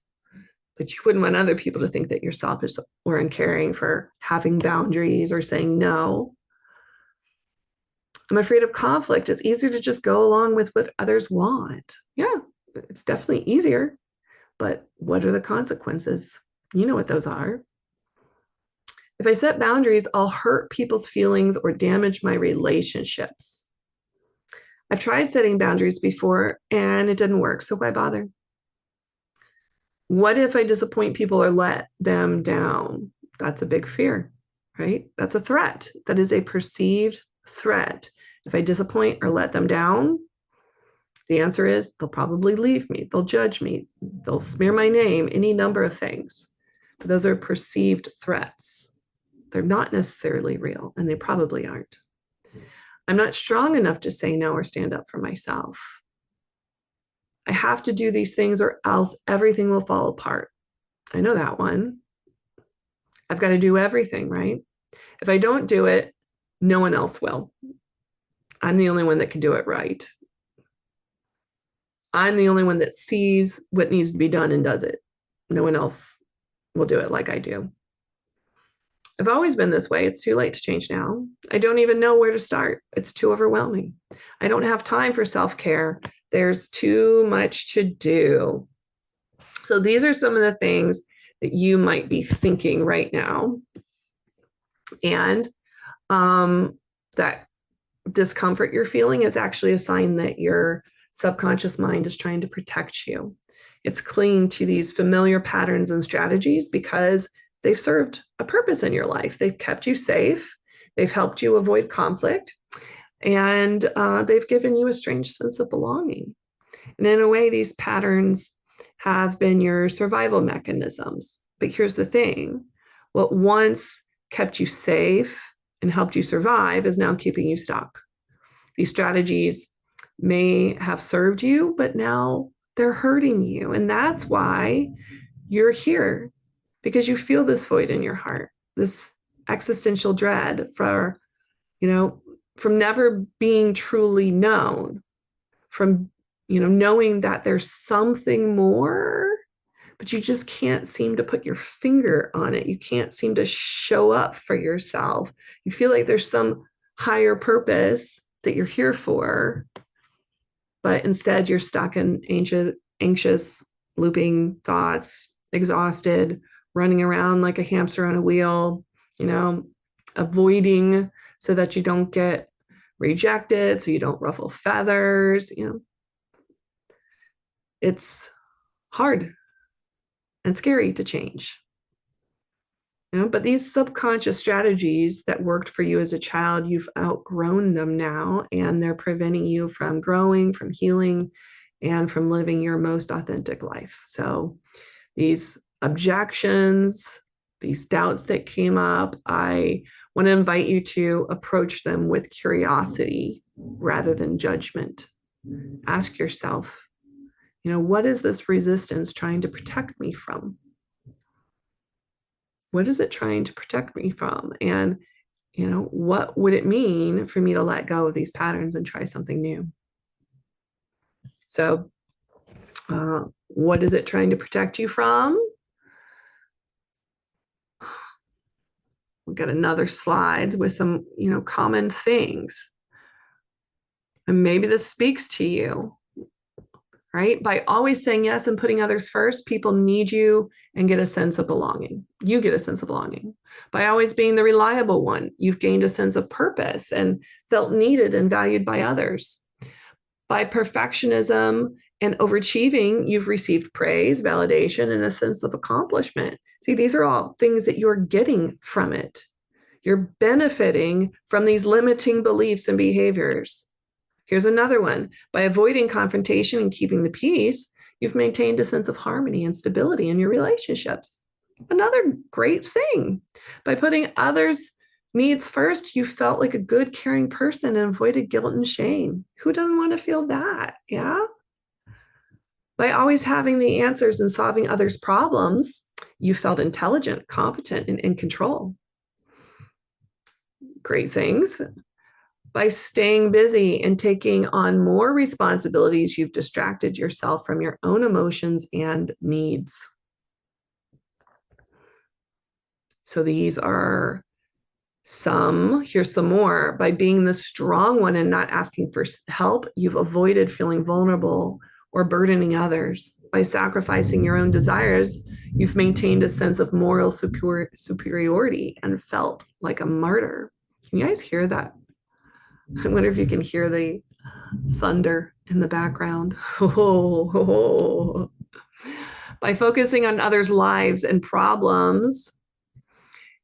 but you wouldn't want other people to think that you're selfish or uncaring for having boundaries or saying no. I'm afraid of conflict. It's easier to just go along with what others want. Yeah, it's definitely easier. But what are the consequences? You know what those are. If I set boundaries, I'll hurt people's feelings or damage my relationships. I've tried setting boundaries before and it didn't work. So why bother? What if I disappoint people or let them down? That's a big fear, right? That's a threat. That is a perceived threat. If I disappoint or let them down, the answer is they'll probably leave me. They'll judge me. They'll smear my name, any number of things. But those are perceived threats. They're not necessarily real, and they probably aren't. I'm not strong enough to say no or stand up for myself. I have to do these things or else everything will fall apart. I know that one. I've got to do everything, right? If I don't do it, no one else will. I'm the only one that can do it right. I'm the only one that sees what needs to be done and does it. No one else will do it like I do. I've always been this way. It's too late to change now. I don't even know where to start. It's too overwhelming. I don't have time for self-care. There's too much to do. So these are some of the things that you might be thinking right now. And that discomfort you're feeling is actually a sign that your subconscious mind is trying to protect you. It's clinging to these familiar patterns and strategies because they've served a purpose in your life. They've kept you safe. They've helped you avoid conflict. And they've given you a strange sense of belonging. And in a way, these patterns have been your survival mechanisms. But here's the thing. What once kept you safe and helped you survive is now keeping you stuck. These strategies may have served you, but now they're hurting you. And that's why you're here, because you feel this void in your heart, this existential dread for, from never being truly known, from, knowing that there's something more, but you just can't seem to put your finger on it. You can't seem to show up for yourself. You feel like there's some higher purpose that you're here for, but instead you're stuck in anxious looping thoughts, exhausted, running around like a hamster on a wheel, avoiding so that you don't get rejected, so you don't ruffle feathers. It's hard and scary to change. But these subconscious strategies that worked for you as a child, you've outgrown them now, and they're preventing you from growing, from healing, and from living your most authentic life. So these objections, these doubts that came up, I want to invite you to approach them with curiosity rather than judgment. Ask yourself, what is this resistance trying to protect me from? What is it trying to protect me from? And, what would it mean for me to let go of these patterns and try something new? So, what is it trying to protect you from? We've got another slide with some, common things. And maybe this speaks to you, right? By always saying yes and putting others first, people need you and get a sense of belonging. You get a sense of belonging. By always being the reliable one, you've gained a sense of purpose and felt needed and valued by others. By perfectionism and overachieving, you've received praise, validation, and a sense of accomplishment. See, these are all things that you're getting from it. You're benefiting from these limiting beliefs and behaviors. Here's another one. By avoiding confrontation and keeping the peace, you've maintained a sense of harmony and stability in your relationships. Another great thing. By putting others' needs first, you felt like a good, caring person and avoided guilt and shame. Who doesn't want to feel that? Yeah. By always having the answers and solving others' problems, you felt intelligent, competent, and in control. Great things. By staying busy and taking on more responsibilities, you've distracted yourself from your own emotions and needs. So these are some. Here's some more. By being the strong one and not asking for help, you've avoided feeling vulnerable or burdening others. By sacrificing your own desires, you've maintained a sense of moral superiority and felt like a martyr. Can you guys hear that? I wonder if you can hear the thunder in the background. By focusing on others' lives and problems,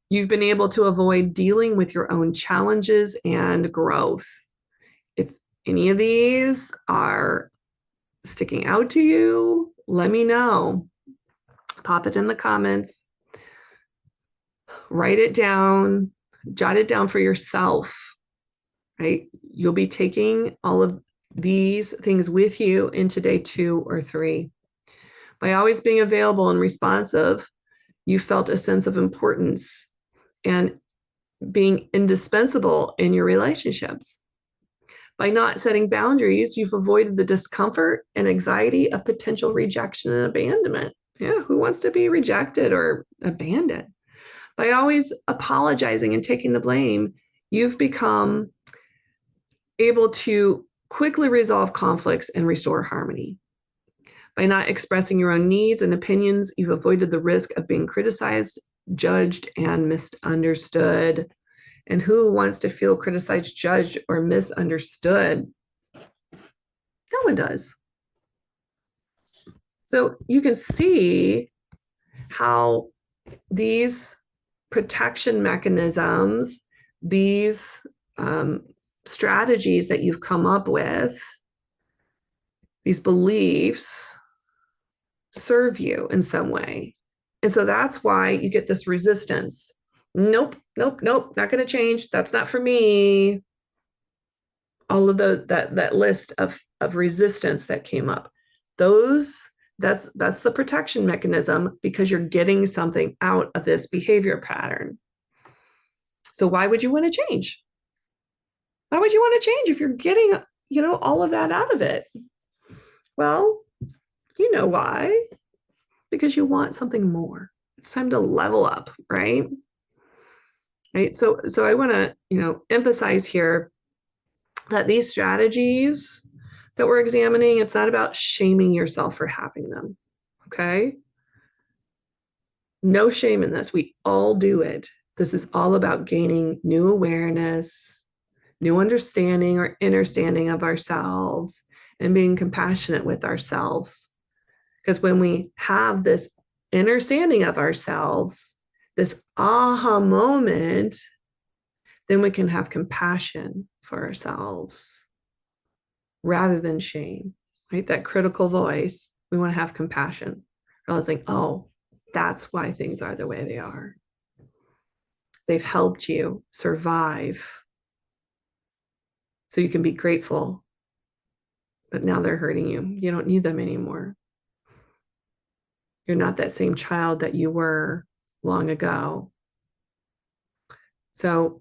you've been able to avoid dealing with your own challenges and growth. If any of these are sticking out to you, let me know. Pop it in the comments. Write it down. Jot it down for yourself. Right? You'll be taking all of these things with you into day 2 or 3. By always being available and responsive, you felt a sense of importance and being indispensable in your relationships. By not setting boundaries, you've avoided the discomfort and anxiety of potential rejection and abandonment. Yeah, who wants to be rejected or abandoned? By always apologizing and taking the blame, you've become able to quickly resolve conflicts and restore harmony. By not expressing your own needs and opinions, you've avoided the risk of being criticized, judged, and misunderstood. And who wants to feel criticized, judged, or misunderstood? No one does. So you can see how these protection mechanisms, these strategies that you've come up with, these beliefs serve you in some way. And so that's why you get this resistance. Nope, nope, nope, not going to change. That's not for me. All of that list of resistance that came up. That's the protection mechanism, because you're getting something out of this behavior pattern. So why would you want to change? Why would you want to change if you're getting, all of that out of it? Well, you know why. Because you want something more. It's time to level up, right? Right. So I want to, emphasize here that these strategies that we're examining, it's not about shaming yourself for having them. Okay. No shame in this. We all do it. This is all about gaining new awareness, new understanding or understanding of ourselves, and being compassionate with ourselves. Because when we have this understanding of ourselves, this aha moment, then we can have compassion for ourselves rather than shame, right? That critical voice, we want to have compassion, realizing, oh, that's why things are the way they are. They've helped you survive. So you can be grateful, but now they're hurting you. You don't need them anymore. You're not that same child that you were long ago. So,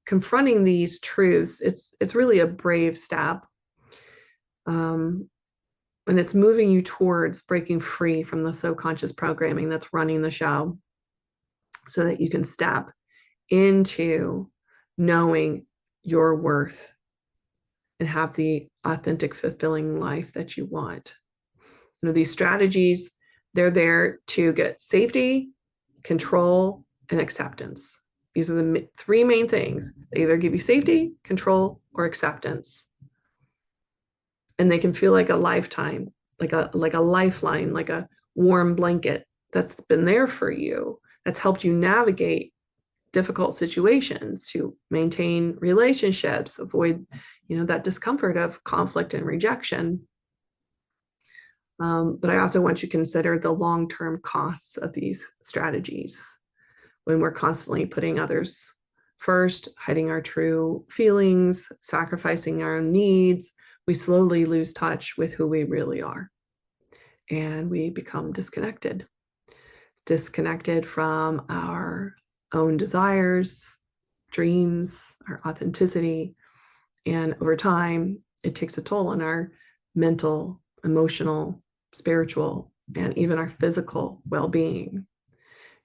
confronting these truths, it's really a brave step. And it's moving you towards breaking free from the subconscious programming that's running the show, so that you can step into knowing your worth and have the authentic, fulfilling life that you want. These strategies, they're there to get safety, control, and acceptance. These are the three main things. They either give you safety, control, or acceptance. And they can feel like a lifetime, like a lifeline, like a warm blanket that's been there for you, that's helped you navigate difficult situations, to maintain relationships, avoid, that discomfort of conflict and rejection. But I also want you to consider the long-term costs of these strategies. When we're constantly putting others first, hiding our true feelings, sacrificing our own needs, we slowly lose touch with who we really are. And we become disconnected from our own desires, dreams, our authenticity. And over time, it takes a toll on our mental, emotional, spiritual, and even our physical well-being.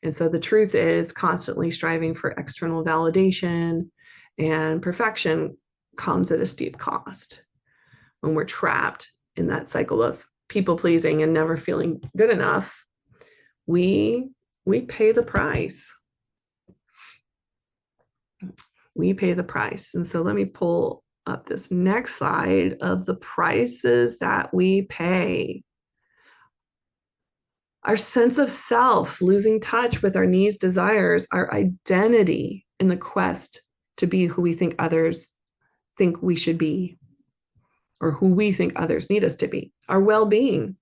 And so the truth is, constantly striving for external validation and perfection comes at a steep cost. When we're trapped in that cycle of people pleasing and never feeling good enough, we pay the price. We pay the price. And so let me pull up this next slide of the prices that we pay. Our sense of self, losing touch with our needs, desires, our identity in the quest to be who we think others think we should be, or who we think others need us to be. Our well-being,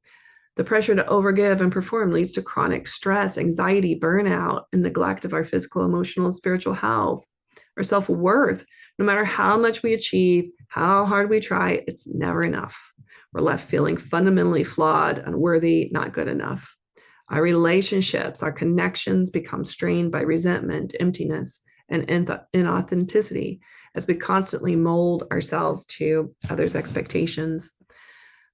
the pressure to overgive and perform leads to chronic stress, anxiety, burnout, and neglect of our physical, emotional, and spiritual health. Our self-worth, no matter how much we achieve, how hard we try, it's never enough. We're left feeling fundamentally flawed, unworthy, not good enough. Our relationships, our connections become strained by resentment, emptiness, and inauthenticity as we constantly mold ourselves to others' expectations.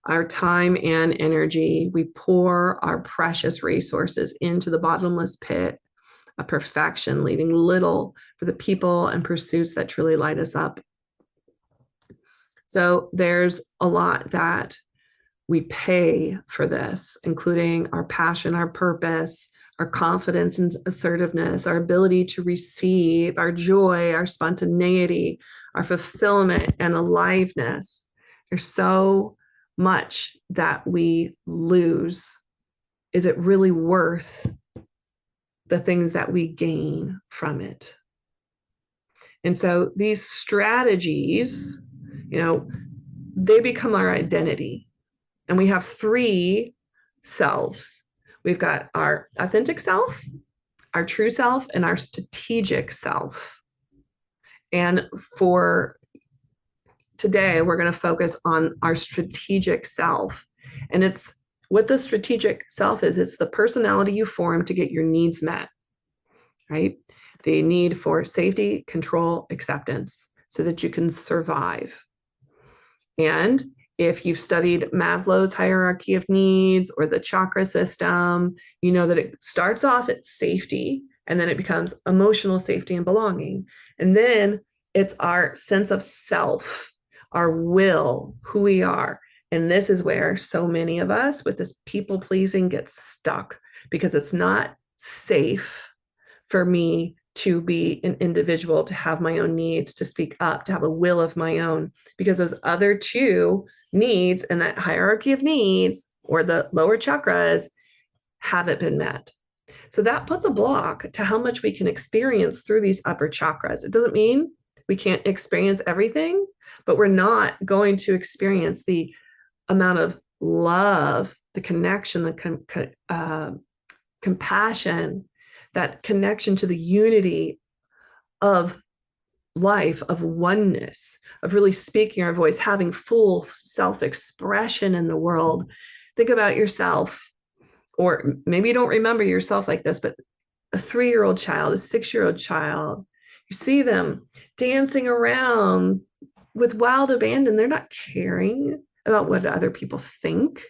Our time and energy, we pour our precious resources into the bottomless pit of perfection, leaving little for the people and pursuits that truly light us up. So there's a lot that we pay for this, including our passion, our purpose, our confidence and assertiveness, our ability to receive, our joy, our spontaneity, our fulfillment and aliveness. There's so much that we lose. Is it really worth the things that we gain from it? And so these strategies, they become our identity. And we have three selves. We've got our authentic self, our true self, and our strategic self. And for today, we're going to focus on our strategic self. And it's what the strategic self is. It's the personality you form to get your needs met, right? The need for safety, control, acceptance, so that you can survive. And if you've studied Maslow's hierarchy of needs or the chakra system, you know that it starts off at safety, and then it becomes emotional safety and belonging. And then it's our sense of self, our will, who we are. And this is where so many of us with this people pleasing get stuck, because it's not safe for me to be an individual, to have my own needs, to speak up, to have a will of my own, because those other two needs and that hierarchy of needs, or the lower chakras, haven't been met. So that puts a block to how much we can experience through these upper chakras. It doesn't mean we can't experience everything, but we're not going to experience the amount of love, the connection, the compassion, that connection to the unity of life, of oneness, of really speaking our voice, having full self-expression in the world. Think about yourself, or maybe you don't remember yourself like this, but a 3-year-old child, a 6-year-old child, you see them dancing around with wild abandon. They're not caring about what other people think.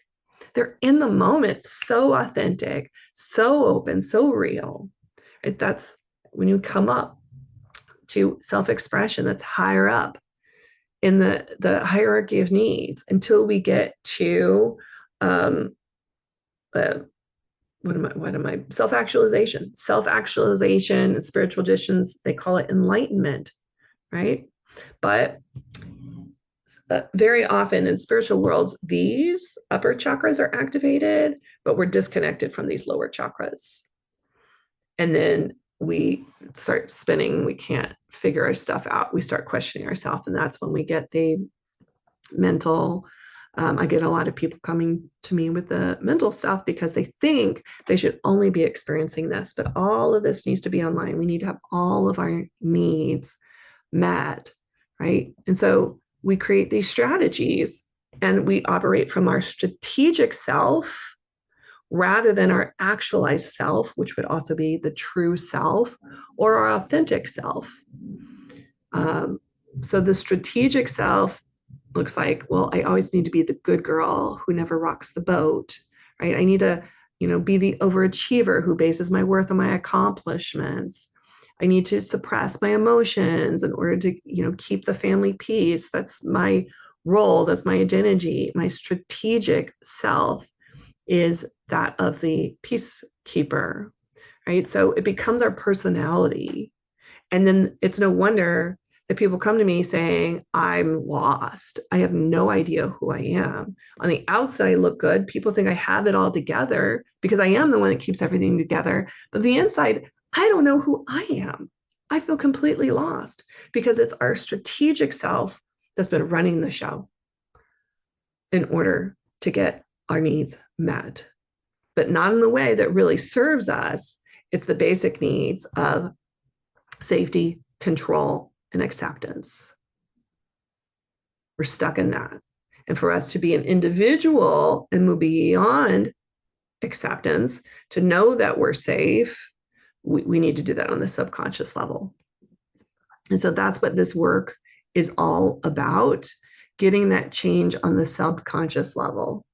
They're in the moment, so authentic, so open, so real. Right? That's when you come up to self-expression, that's higher up in the hierarchy of needs, until we get to self-actualization. Self-actualization, spiritual traditions, they call it enlightenment, right? But very often in spiritual worlds, these upper chakras are activated, but we're disconnected from these lower chakras. And then we start spinning. We can't figure our stuff out. We start questioning ourselves. And that's when we get the mental. I get a lot of people coming to me with the mental stuff because they think they should only be experiencing this, but all of this needs to be online. We need to have all of our needs met, right? And so we create these strategies, and we operate from our strategic self rather than our actualized self, which would also be the true self or our authentic self. So the strategic self looks like, well, I always need to be the good girl who never rocks the boat, right? I need to, be the overachiever who bases my worth on my accomplishments. I need to suppress my emotions in order to, keep the family peace. That's my role. That's my identity. My strategic self is that of the peacekeeper, right? So it becomes our personality. And then it's no wonder that people come to me saying, I'm lost. I have no idea who I am. On the outside, I look good. People think I have it all together because I am the one that keeps everything together. But the inside, I don't know who I am. I feel completely lost because it's our strategic self that's been running the show in order to get our needs met, but not in the way that really serves us. It's the basic needs of safety, control, and acceptance. We're stuck in that. And for us to be an individual and move beyond acceptance, to know that we're safe, we need to do that on the subconscious level. And so that's what this work is all about, getting that change on the subconscious level,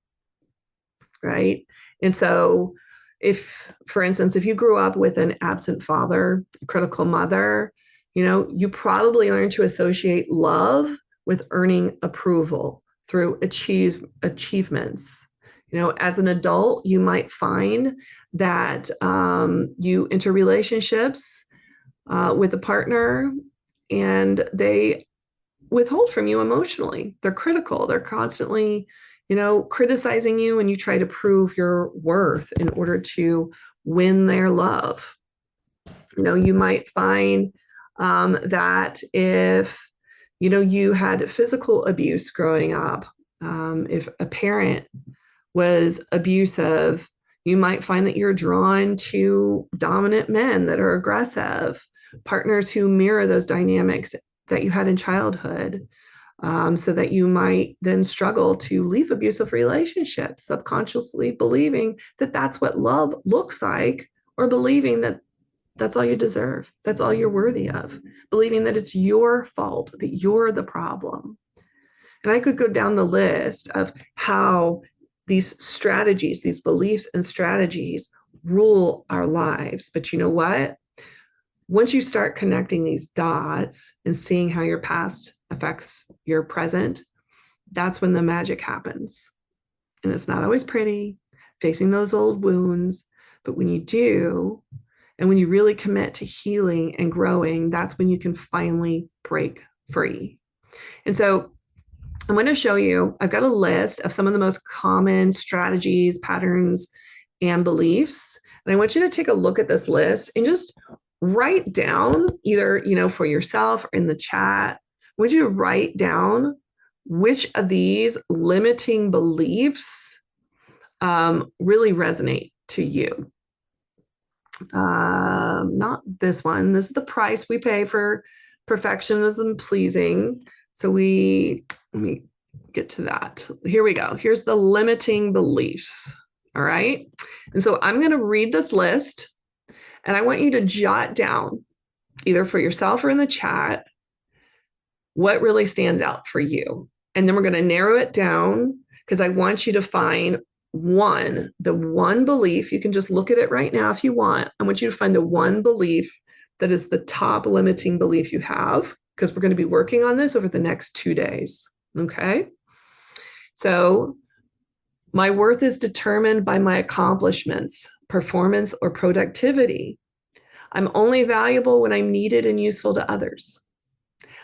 right? And so if, for instance, if you grew up with an absent father, critical mother, you probably learned to associate love with earning approval through achievements. As an adult, you might find that you enter relationships with a partner and they withhold from you emotionally. They're critical. They're constantly, criticizing you, and you try to prove your worth in order to win their love. You might find that if, you had physical abuse growing up, if a parent was abusive, you might find that you're drawn to dominant men that are aggressive, partners who mirror those dynamics that you had in childhood, so that you might then struggle to leave abusive relationships, subconsciously believing that that's what love looks like, or believing that that's all you deserve, that's all you're worthy of, believing that it's your fault, that you're the problem. And I could go down the list of how these strategies, these beliefs and strategies rule our lives. But you know what? Once you start connecting these dots and seeing how your past affects your present, that's when the magic happens. And it's not always pretty, facing those old wounds. But when you do, and when you really commit to healing and growing, that's when you can finally break free. And so I'm going to show you, I've got a list of some of the most common strategies, patterns, and beliefs. And I want you to take a look at this list and just write down, either, for yourself or in the chat, would you write down which of these limiting beliefs really resonate to you? Not this one. This is the price we pay for perfectionism pleasing. So let me get to that. Here we go. Here's the limiting beliefs. All right. And so I'm going to read this list, and I want you to jot down, either for yourself or in the chat, what really stands out for you. And then we're going to narrow it down, because I want you to find the one belief. You can just look at it right now if you want. I want you to find the one belief that is the top limiting belief you have, because we're going to be working on this over the next 2 days. Okay. So my worth is determined by my accomplishments, performance, or productivity. I'm only valuable when I'm needed and useful to others.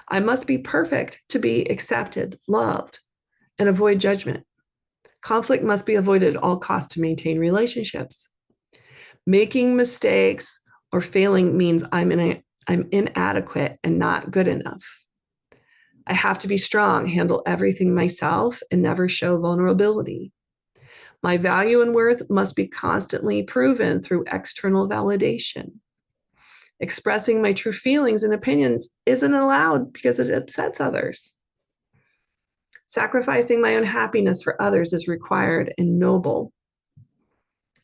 I must be perfect to be accepted, loved, and avoid judgment. Conflict must be avoided at all costs to maintain relationships. Making mistakes or failing means I'm inadequate and not good enough. I have to be strong, handle everything myself, and never show vulnerability. My value and worth must be constantly proven through external validation. Expressing my true feelings and opinions isn't allowed because it upsets others. Sacrificing my own happiness for others is required and noble.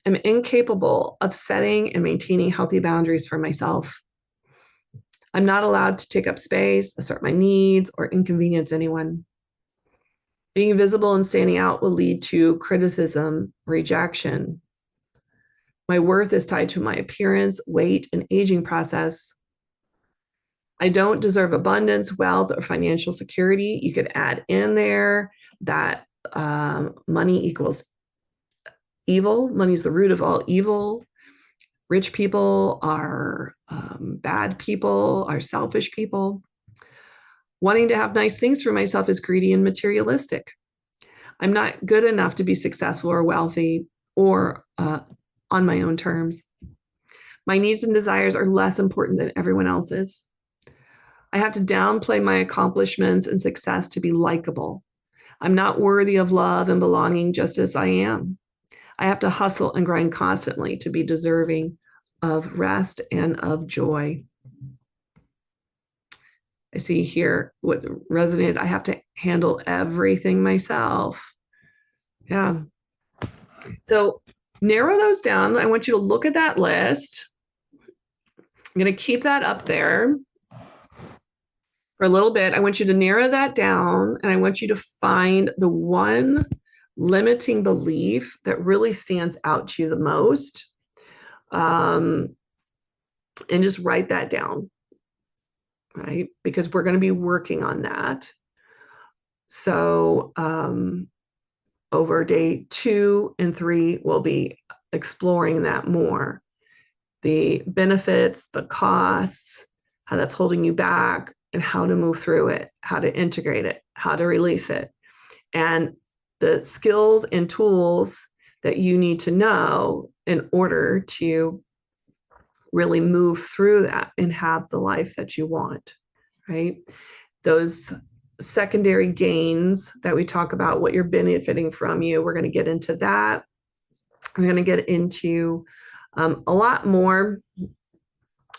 I'm incapable of setting and maintaining healthy boundaries for myself. I'm not allowed to take up space, assert my needs, or inconvenience anyone. Being visible and standing out will lead to criticism, rejection. My worth is tied to my appearance, weight, and aging process. I don't deserve abundance, wealth, or financial security. You could add in there that money equals evil. Money is the root of all evil. Rich people are bad people, are selfish people. Wanting to have nice things for myself is greedy and materialistic. I'm not good enough to be successful or wealthy or on my own terms. My needs and desires are less important than everyone else's. I have to downplay my accomplishments and success to be likable. I'm not worthy of love and belonging just as I am. I have to hustle and grind constantly to be deserving of rest and of joy. I see here what resonated. I have to handle everything myself. Yeah. So narrow those down. I want you to look at that list. I'm going to keep that up there. for a little bit. I want you to narrow that down, and I want you to find the one limiting belief that really stands out to you the most, and just write that down, right? Because we're going to be working on that. So over day 2 and 3, we'll be exploring that more. The benefits, the costs, how that's holding you back, and how to move through it, how to integrate it, how to release it, and the skills and tools that you need to know in order to really move through that and have the life that you want, right? Those secondary gains that we talk about, what you're benefiting from, we're going to get into that. We're going to get into a lot more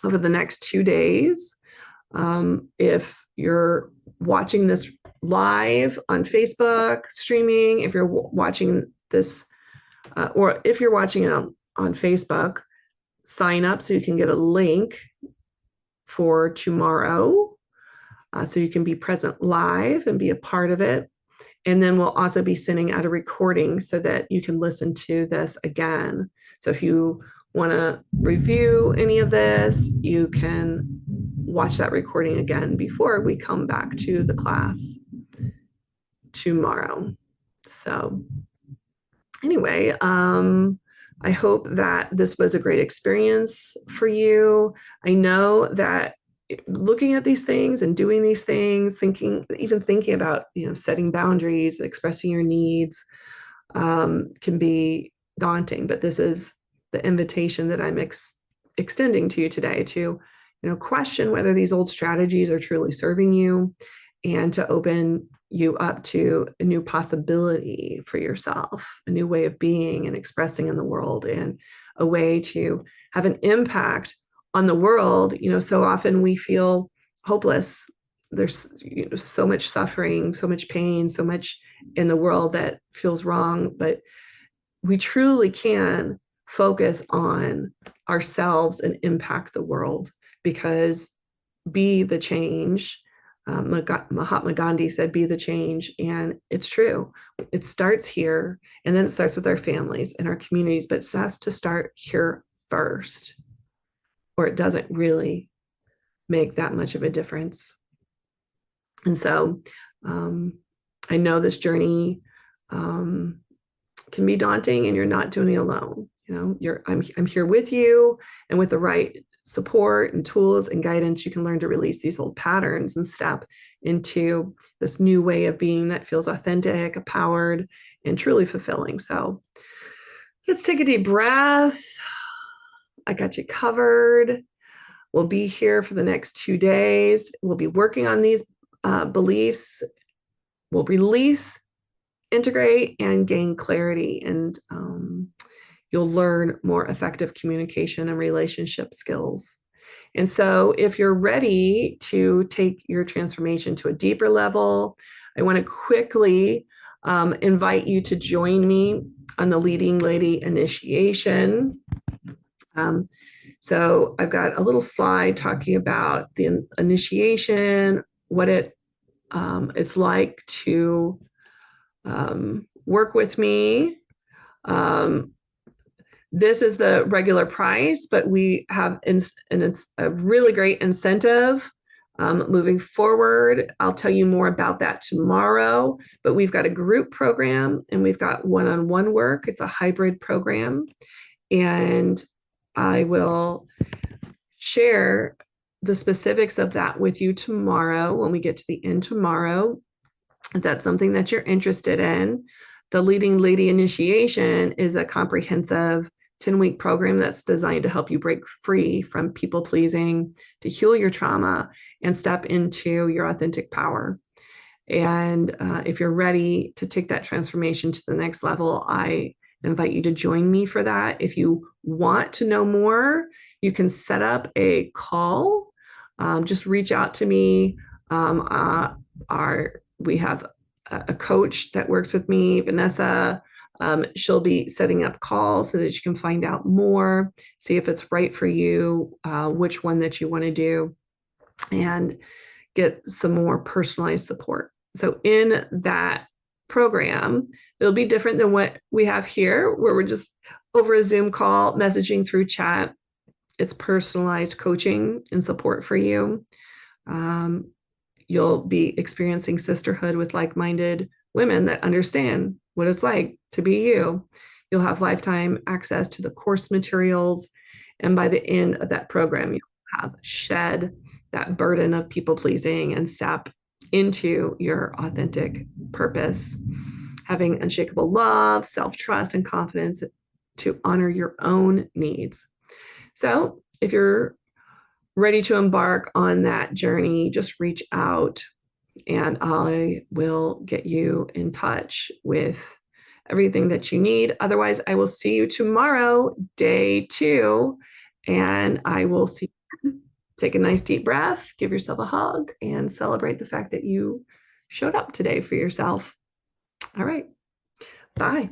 over the next 2 days. If you're watching this live on Facebook streaming, if you're watching this, or if you're watching it on Facebook, sign up so you can get a link for tomorrow, so you can be present live and be a part of it. And then we'll also be sending out a recording so that you can listen to this again. So if you want to review any of this, you can watch that recording again before we come back to the class tomorrow. So anyway, I hope that this was a great experience for you. I know that looking at these things and doing these things, even thinking about, setting boundaries, expressing your needs, can be daunting, but this is the invitation that I'm extending to you today to, question whether these old strategies are truly serving you, and to open you up to a new possibility for yourself, a new way of being and expressing in the world, and a way to have an impact on the world. So often we feel hopeless. There's so much suffering, so much pain, so much in the world that feels wrong, but we truly can focus on ourselves and impact the world, because be the change. Mahatma Gandhi said, be the change. And it's true. It starts here, and then it starts with our families and our communities, but it has to start here first, or it doesn't really make that much of a difference. And so I know this journey can be daunting, and you're not doing it alone. I'm here with you, and with the right support and tools and guidance, you can learn to release these old patterns and step into this new way of being that feels authentic, empowered, and truly fulfilling. So let's take a deep breath. I got you covered. We'll be here for the next 2 days. We'll be working on these beliefs. We'll release, integrate, and gain clarity. And you'll learn more effective communication and relationship skills. And so if you're ready to take your transformation to a deeper level, I want to quickly invite you to join me on the Leading Lady Initiation. So I've got a little slide talking about the initiation, what it's like to work with me. This is the regular price, but we have, and it's a really great incentive moving forward. I'll tell you more about that tomorrow, but we've got a group program and we've got one-on-one work. It's a hybrid program, and I will share the specifics of that with you tomorrow when we get to the end tomorrow. If that's something that you're interested in. The Leading Lady Initiation is a comprehensive 10-week program that's designed to help you break free from people pleasing, to heal your trauma, and step into your authentic power. And if you're ready to take that transformation to the next level, I invite you to join me for that. If you want to know more, you can set up a call. Just reach out to me. We have a coach that works with me, Vanessa. She'll be setting up calls so that you can find out more, see if it's right for you, which one that you want to do. And get some more personalized support. So in that program, it'll be different than what we have here, where we're just over a Zoom call, messaging through chat. It's personalized coaching and support for you. You'll be experiencing sisterhood with like-minded women that understand what it's like to be you. You'll have lifetime access to the course materials. And by the end of that program, you'll have shed that burden of people pleasing and step into your authentic purpose, having unshakable love, self-trust, and confidence to honor your own needs. So if you're ready to embark on that journey, just reach out and I will get you in touch with everything that you need. Otherwise, I will see you tomorrow, day 2, and I will see you. Take a nice deep breath, give yourself a hug, and celebrate the fact that you showed up today for yourself. All right. Bye.